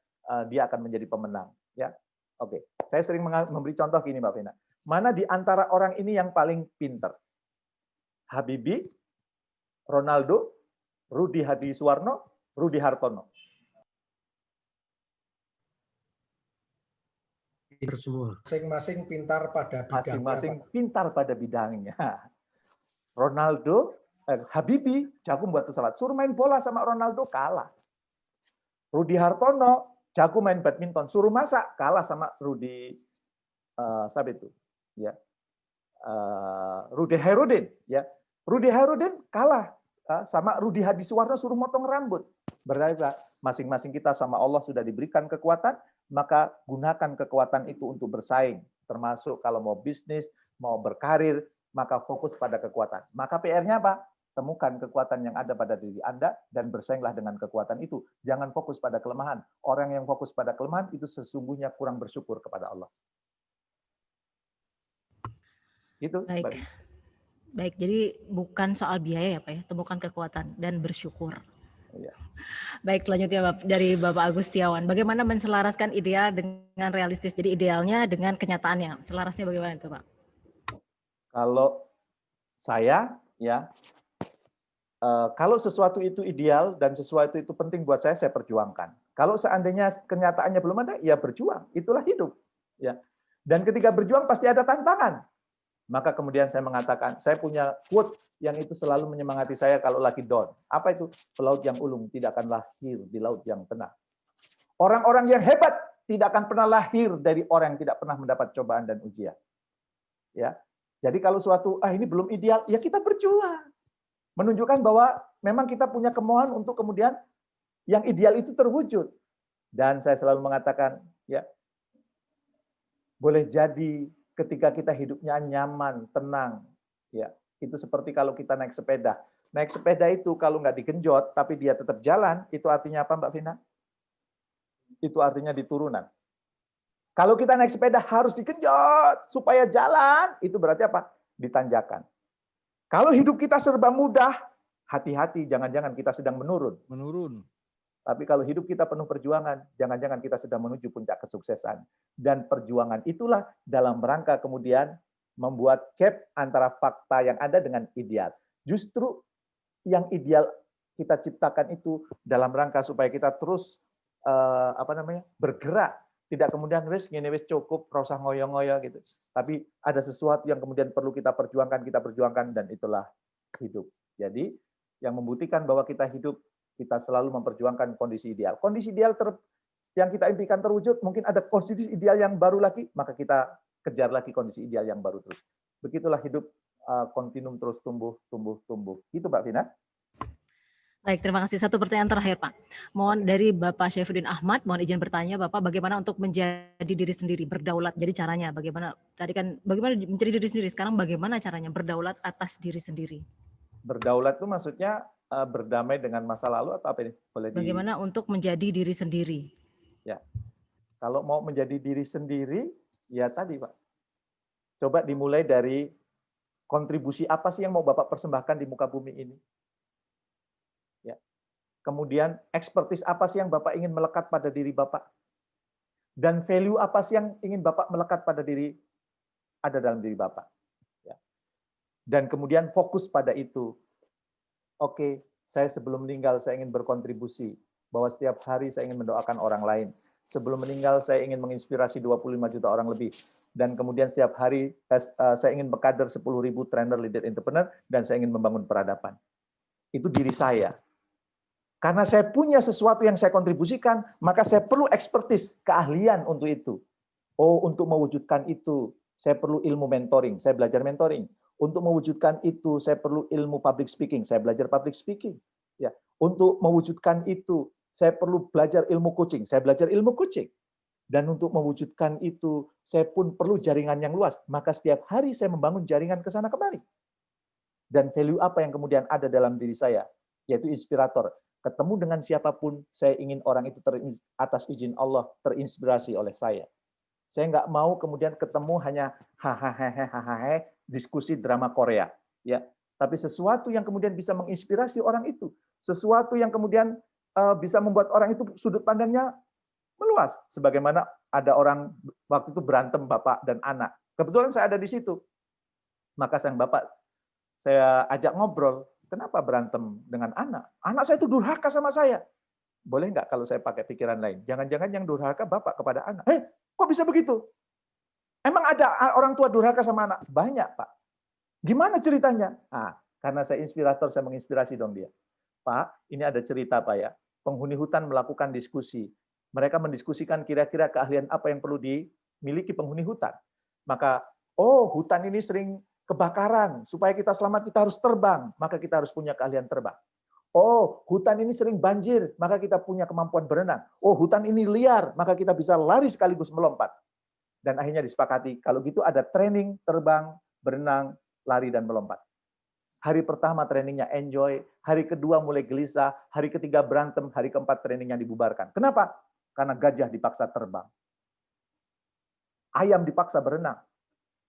dia akan menjadi pemenang. Ya, oke. Saya sering memberi contoh gini, Mbak Vina. Mana di antara orang ini yang paling pintar? Habibie, Ronaldo, Rudi Hadisuwarno, Rudi Hartono. Masing-masing pintar pada bidangnya. Masing-masing pintar pada bidangnya. Ronaldo, Habibie jago buat pesawat. Suruh main bola sama Ronaldo kalah. Rudi Hartono jago main badminton. Suruh masak kalah sama Rudi siapa itu? Ya. Rudi Herudin. Ya. Rudi Herudin kalah sama Rudi Hadisuwarno suruh motong rambut. Berarti masing-masing kita sama Allah sudah diberikan kekuatan, maka gunakan kekuatan itu untuk bersaing. Termasuk kalau mau bisnis, mau berkarir, maka fokus pada kekuatan. Maka PR-nya apa? Temukan kekuatan yang ada pada diri Anda dan bersainglah dengan kekuatan itu. Jangan fokus pada kelemahan. Orang yang fokus pada kelemahan itu sesungguhnya kurang bersyukur kepada Allah. Itu. Baik. Baik, jadi bukan soal biaya ya Pak ya, temukan kekuatan dan bersyukur. Iya. Baik, selanjutnya dari Bapak Agustiawan, bagaimana menselaraskan ideal dengan realistis? Jadi idealnya dengan kenyataannya, selarasnya bagaimana itu Pak? Kalau saya ya, kalau sesuatu itu ideal dan sesuatu itu penting buat saya perjuangkan. Kalau seandainya kenyataannya belum ada, ya berjuang. Itulah hidup. Ya. Dan ketika berjuang pasti ada tantangan. Maka kemudian saya mengatakan, saya punya quote yang itu selalu menyemangati saya kalau lagi down. Apa itu? Pelaut yang ulung tidak akan lahir di laut yang tenang. Orang-orang yang hebat tidak akan pernah lahir dari orang yang tidak pernah mendapat cobaan dan ujian. Ya. Jadi kalau suatu ini belum ideal, ya kita berjuang. Menunjukkan bahwa memang kita punya kemauan untuk kemudian yang ideal itu terwujud. Dan saya selalu mengatakan, ya, boleh jadi ketika kita hidupnya nyaman, tenang, ya, itu seperti kalau kita naik sepeda. Naik sepeda itu kalau nggak digenjot, tapi dia tetap jalan, itu artinya apa Mbak Vina? Itu artinya di turunan. Kalau kita naik sepeda harus digenjot supaya jalan, itu berarti apa? Ditanjakan. Kalau hidup kita serba mudah, hati-hati, jangan-jangan kita sedang menurun. Tapi kalau hidup kita penuh perjuangan, jangan-jangan kita sedang menuju puncak kesuksesan. Dan perjuangan itulah dalam rangka kemudian membuat gap antara fakta yang ada dengan ideal. Justru yang ideal kita ciptakan itu dalam rangka supaya kita terus bergerak. Tidak kemudian wis ngene wis cukup, rasa ngoyo-ngoyo gitu. Tapi ada sesuatu yang kemudian perlu kita perjuangkan dan itulah hidup. Jadi yang membuktikan bahwa kita hidup, kita selalu memperjuangkan kondisi ideal. Kondisi ideal yang kita impikan terwujud, mungkin ada kondisi ideal yang baru lagi, maka kita kejar lagi kondisi ideal yang baru terus. Begitulah hidup kontinum terus tumbuh. Gitu Mbak Vina. Baik, terima kasih. Satu pertanyaan terakhir Pak. Mohon dari Bapak Syaifuddin Ahmad, mohon izin bertanya Bapak, bagaimana untuk menjadi diri sendiri, berdaulat. Jadi caranya bagaimana? Tadi kan bagaimana menjadi diri sendiri, sekarang bagaimana caranya berdaulat atas diri sendiri? Berdaulat itu maksudnya berdamai dengan masa lalu atau apa ini? Bagaimana untuk menjadi diri sendiri? Ya, kalau mau menjadi diri sendiri, ya tadi Pak. Coba dimulai dari kontribusi apa sih yang mau Bapak persembahkan di muka bumi ini? Ya. Kemudian expertise apa sih yang Bapak ingin melekat pada diri Bapak? Dan value apa sih yang ingin Bapak melekat pada diri ada dalam diri Bapak? Ya. Dan kemudian fokus pada itu. Oke, saya sebelum meninggal saya ingin berkontribusi bahwa setiap hari saya ingin mendoakan orang lain. Sebelum meninggal saya ingin menginspirasi 25 juta orang lebih. Dan kemudian setiap hari saya ingin mengkader 10.000 trainer leader entrepreneur dan saya ingin membangun peradaban. Itu diri saya. Karena saya punya sesuatu yang saya kontribusikan, maka saya perlu expertise, keahlian untuk itu. Oh, untuk mewujudkan itu, saya perlu ilmu mentoring, saya belajar mentoring. Untuk mewujudkan itu, saya perlu ilmu public speaking, saya belajar public speaking. Ya, untuk mewujudkan itu, saya perlu belajar ilmu coaching, saya belajar ilmu coaching. Dan untuk mewujudkan itu, saya pun perlu jaringan yang luas. Maka setiap hari saya membangun jaringan ke sana kemari. Dan value apa yang kemudian ada dalam diri saya, yaitu inspirator. Ketemu dengan siapapun, saya ingin orang itu atas izin Allah terinspirasi oleh saya. Saya nggak mau kemudian ketemu hanya hahaha diskusi drama Korea, ya. Tapi sesuatu yang kemudian bisa menginspirasi orang itu, sesuatu yang kemudian bisa membuat orang itu sudut pandangnya meluas. Sebagaimana ada orang waktu itu berantem bapak dan anak. Kebetulan saya ada di situ. Maka sang bapak saya ajak ngobrol. Kenapa berantem dengan anak? Anak saya itu durhaka sama saya. Boleh nggak kalau saya pakai pikiran lain? Jangan-jangan yang durhaka bapak kepada anak. Kok bisa begitu? Emang ada orang tua durhaka sama anak? Banyak, Pak. Gimana ceritanya? Karena saya inspirator, saya menginspirasi dong dia. Pak, ini ada cerita, Pak ya. Penghuni hutan melakukan diskusi. Mereka mendiskusikan kira-kira keahlian apa yang perlu dimiliki penghuni hutan. Maka, hutan ini sering kebakaran, supaya kita selamat kita harus terbang, maka kita harus punya keahlian terbang. Hutan ini sering banjir, maka kita punya kemampuan berenang. Hutan ini liar, maka kita bisa lari sekaligus melompat. Dan akhirnya disepakati, kalau gitu ada training, terbang, berenang, lari, dan melompat. Hari pertama trainingnya enjoy, hari kedua mulai gelisah, hari ketiga berantem, hari keempat trainingnya dibubarkan. Kenapa? Karena gajah dipaksa terbang. Ayam dipaksa berenang.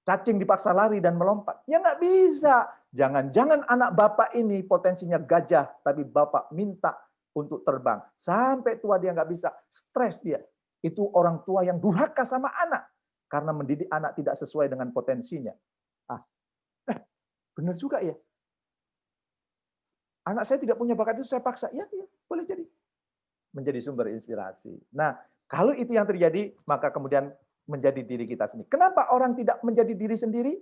Cacing dipaksa lari dan melompat. Ya nggak bisa. Jangan-jangan anak bapak ini potensinya gajah, tapi bapak minta untuk terbang. Sampai tua dia nggak bisa. Stres dia. Itu orang tua yang durhaka sama anak. Karena mendidik anak tidak sesuai dengan potensinya. Benar juga ya. Anak saya tidak punya bakat itu, saya paksa. Ya, boleh jadi. Menjadi sumber inspirasi. Nah, kalau itu yang terjadi, maka kemudian menjadi diri kita sendiri. Kenapa orang tidak menjadi diri sendiri?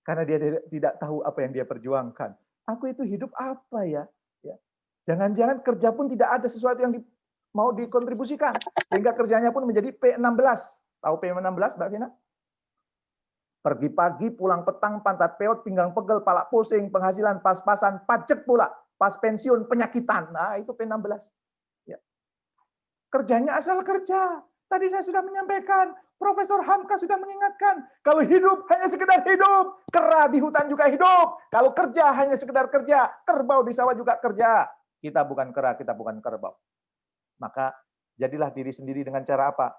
Karena dia tidak tahu apa yang dia perjuangkan. Aku itu hidup apa ya? Jangan-jangan kerja pun tidak ada sesuatu yang mau dikontribusikan. Sehingga kerjanya pun menjadi P16. Tahu P16, Mbak Vina? Pergi pagi, pulang petang, pantat peot, pinggang pegel, pala pusing, penghasilan pas-pasan, pajak pula, pas pensiun, penyakitan. Nah, itu P16. Ya. Kerjanya asal kerja. Tadi saya sudah menyampaikan, Profesor Hamka sudah mengingatkan, kalau hidup hanya sekedar hidup, kera di hutan juga hidup. Kalau kerja hanya sekedar kerja, kerbau di sawah juga kerja. Kita bukan kera, kita bukan kerbau. Maka jadilah diri sendiri dengan cara apa?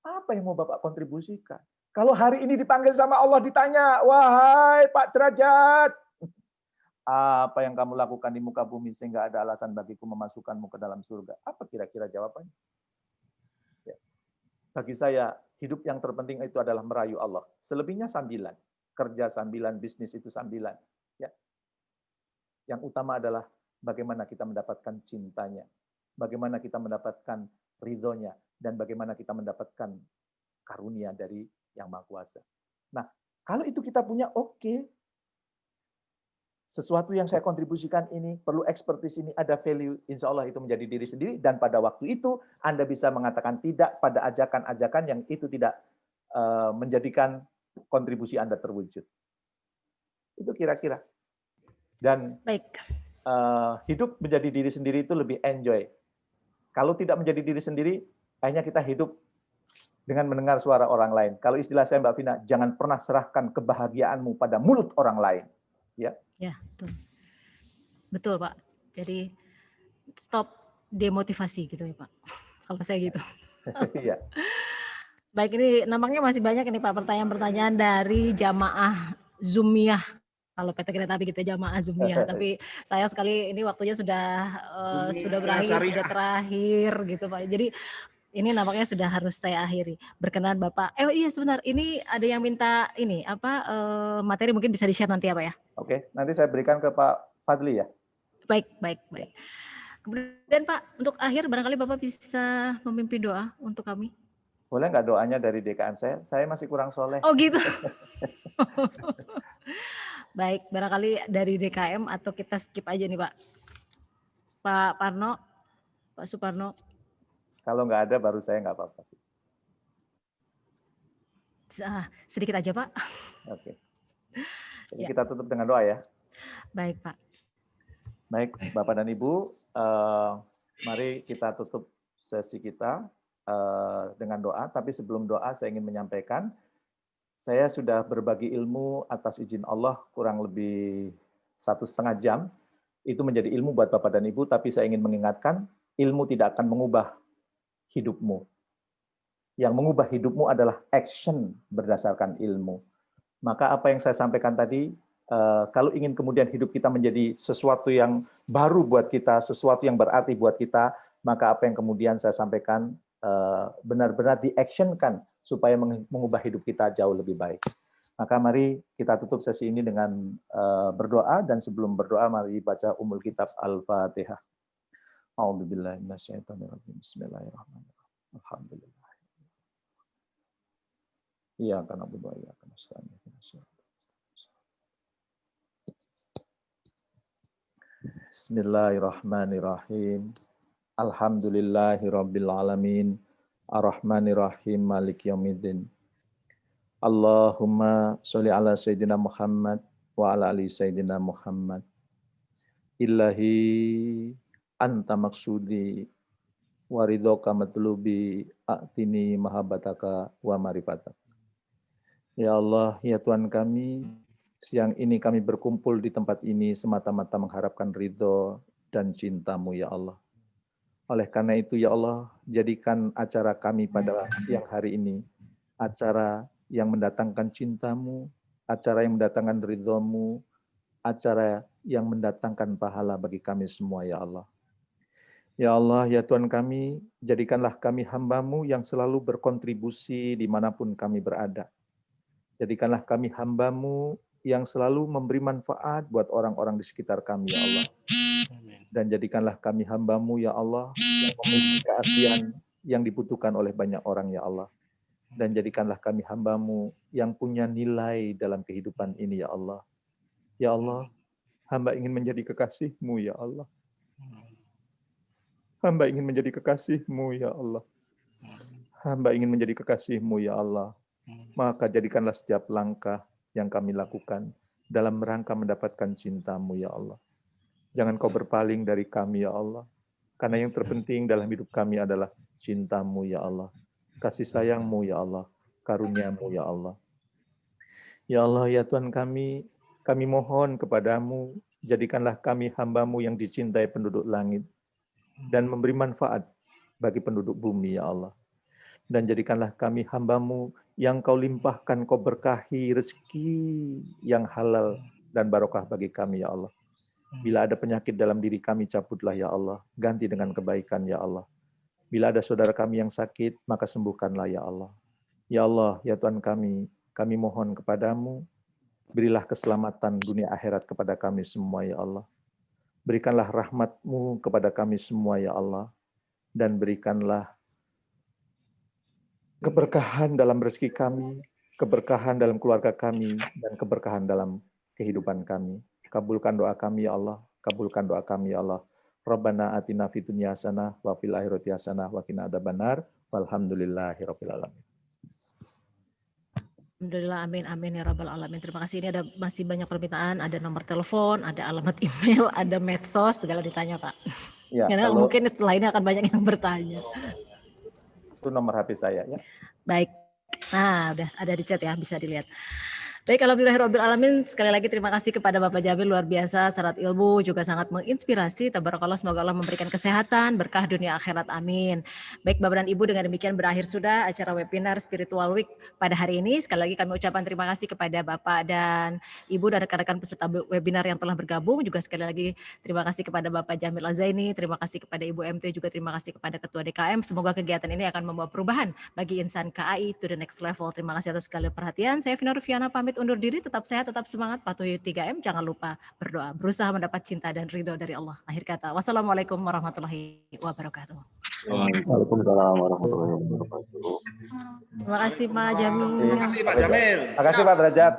Apa yang mau Bapak kontribusikan? Kalau hari ini dipanggil sama Allah, ditanya, wahai Pak Derajat, apa yang kamu lakukan di muka bumi sehingga ada alasan bagiku memasukkanmu ke dalam surga? Apa kira-kira jawabannya? Ya. Bagi saya, hidup yang terpenting itu adalah merayu Allah. Selebihnya sambilan. Kerja sambilan, bisnis itu sambilan. Ya. Yang utama adalah bagaimana kita mendapatkan cintanya, bagaimana kita mendapatkan ridhonya, dan bagaimana kita mendapatkan karunia dari Yang Maha Kuasa. Nah, kalau itu kita punya, oke. Sesuatu yang saya kontribusikan ini, perlu expertise ini, ada value, insya Allah itu menjadi diri sendiri, dan pada waktu itu Anda bisa mengatakan tidak pada ajakan-ajakan yang itu tidak menjadikan kontribusi Anda terwujud. Itu kira-kira. Dan Baik. Hidup menjadi diri sendiri itu lebih enjoy. Kalau tidak menjadi diri sendiri, hanya kita hidup dengan mendengar suara orang lain. Kalau istilah saya Mbak Vina, jangan pernah serahkan kebahagiaanmu pada mulut orang lain. Ya, betul. Betul, Pak. Jadi stop demotivasi gitu ya, Pak. Kalau saya gitu. Iya. Baik, ini nampaknya masih banyak ini Pak pertanyaan-pertanyaan dari jamaah Zoomiyah. Kalau PT Kereta Api kita jamaah Zoomiyah, tapi sayang sekali ini waktunya sudah berakhir, sudah terakhir gitu Pak. Jadi ini nampaknya sudah harus saya akhiri. Berkenan Bapak. Iya sebentar, ini ada yang minta ini materi mungkin bisa di-share nanti ya Pak ya. Oke, nanti saya berikan ke Pak Fadli ya. Baik. Kemudian Pak, untuk akhir barangkali Bapak bisa memimpin doa untuk kami. Boleh nggak doanya dari DKM saya? Saya masih kurang soleh. Oh gitu. Baik, barangkali dari DKM atau kita skip aja nih Pak. Pak Parno, Pak Suparno. Kalau nggak ada baru saya nggak apa-apa sih. Sedikit aja Pak. Oke. Jadi kita tutup dengan doa ya. Baik Pak. Baik Bapak dan Ibu, mari kita tutup sesi kita dengan doa. Tapi sebelum doa saya ingin menyampaikan, saya sudah berbagi ilmu atas izin Allah kurang lebih 1,5 jam. Itu menjadi ilmu buat Bapak dan Ibu, tapi saya ingin mengingatkan, ilmu tidak akan mengubah hidupmu. Yang mengubah hidupmu adalah action berdasarkan ilmu. Maka apa yang saya sampaikan tadi, kalau ingin kemudian hidup kita menjadi sesuatu yang baru buat kita, sesuatu yang berarti buat kita, maka apa yang kemudian saya sampaikan benar-benar di-actionkan supaya mengubah hidup kita jauh lebih baik. Maka mari kita tutup sesi ini dengan berdoa, dan sebelum berdoa mari baca Ummul Kitab Al-Fatihah. A'udzubillahi minasyaitonirrajim. Bismillahirrahmanirrahim. Alhamdulillah. Iyyaka na'budu wa iyyaka nasta'in. Bismillahirrahmanirrahim. Alhamdulillahirabbil alamin. Ar-Rahmanir-Rahim. Maliki yaumiddin. Allahumma sholli ala sayyidina Muhammad wa ala ali sayyidina Muhammad. Ilahi anta maksudi wa ridhoka matlubi a'tini mahabbataka wa marifataka. Ya Allah, ya Tuhan kami, Siang ini kami berkumpul di tempat ini semata-mata mengharapkan ridho dan cinta-Mu ya Allah. Oleh karena itu ya Allah, jadikan acara kami pada siang hari ini acara yang mendatangkan cinta-Mu, acara yang mendatangkan ridho-Mu, acara yang mendatangkan pahala bagi kami semua ya Allah. Ya Allah, ya Tuhan kami, jadikanlah kami hamba-Mu yang selalu berkontribusi dimanapun kami berada. Jadikanlah kami hamba-Mu yang selalu memberi manfaat buat orang-orang di sekitar kami, ya Allah. Dan jadikanlah kami hamba-Mu, ya Allah, yang memiliki keahlian yang dibutuhkan oleh banyak orang, ya Allah. Dan jadikanlah kami hamba-Mu yang punya nilai dalam kehidupan ini, ya Allah. Ya Allah, hamba ingin menjadi kekasih-Mu, ya Allah. Hamba ingin menjadi kekasih-Mu, ya Allah. Hamba ingin menjadi kekasih-Mu, ya Allah. Maka jadikanlah setiap langkah yang kami lakukan dalam rangka mendapatkan cinta-Mu, ya Allah. Jangan Kau berpaling dari kami, ya Allah. Karena yang terpenting dalam hidup kami adalah cinta-Mu, ya Allah. Kasih sayang-Mu, ya Allah. Karunia-Mu, ya Allah. Ya Allah, ya Tuhan kami mohon kepadamu, jadikanlah kami hamba-Mu yang dicintai penduduk langit dan memberi manfaat bagi penduduk bumi, ya Allah. Dan jadikanlah kami hamba-Mu yang Kau limpahkan, Kau berkahi rezeki yang halal dan barokah bagi kami, ya Allah. Bila ada penyakit dalam diri kami, cabutlah, ya Allah. Ganti dengan kebaikan, ya Allah. Bila ada saudara kami yang sakit, maka sembuhkanlah, ya Allah. Ya Allah, ya Tuhan kami mohon kepadamu, berilah keselamatan dunia akhirat kepada kami semua, ya Allah. Berikanlah rahmat-Mu kepada kami semua, ya Allah. Dan berikanlah keberkahan dalam rezeki kami, keberkahan dalam keluarga kami, dan keberkahan dalam kehidupan kami. Kabulkan doa kami, ya Allah. Kabulkan doa kami, ya Allah. Rabbana atina fid dunya hasanah wa fil akhirati hasanah wa qina adzabannar. Walhamdulillahirabbil alamin. Alhamdulillah, amin, amin ya rabbal alamin. Terima kasih. Ini ada masih banyak permintaan, ada nomor telepon, ada alamat email, ada medsos, segala ditanya Pak. Ya, Karena mungkin setelah ini akan banyak yang bertanya. Itu nomor HP saya ya. Baik. Nah, udah ada di chat ya, bisa dilihat. Baik, alhamdulillahirrahmanirrahim. Sekali lagi terima kasih kepada Bapak Jamil, luar biasa, syarat ilmu, juga sangat menginspirasi. Tabarakallah, semoga Allah memberikan kesehatan, berkah dunia akhirat, amin. Baik Bapak dan Ibu, dengan demikian berakhir sudah acara webinar Spiritual Week pada hari ini. Sekali lagi kami ucapkan terima kasih kepada Bapak dan Ibu dan rekan-rekan peserta webinar yang telah bergabung. Juga sekali lagi terima kasih kepada Bapak Jamil Al-Zaini, terima kasih kepada Ibu MT, juga terima kasih kepada Ketua DKM. Semoga kegiatan ini akan membawa perubahan bagi insan KAI to the next level. Terima kasih atas segala perhatian. Saya Vina Rufiana pamit undur diri, tetap sehat, tetap semangat, patuhi 3M, jangan lupa berdoa, berusaha mendapat cinta dan ridho dari Allah. Akhir kata, wassalamualaikum warahmatullahi wabarakatuh. Waalaikumsalam warahmatullahi wabarakatuh. Terima kasih Pak Jamil. Terima kasih Pak Jamil. Terima kasih Pak Derajat.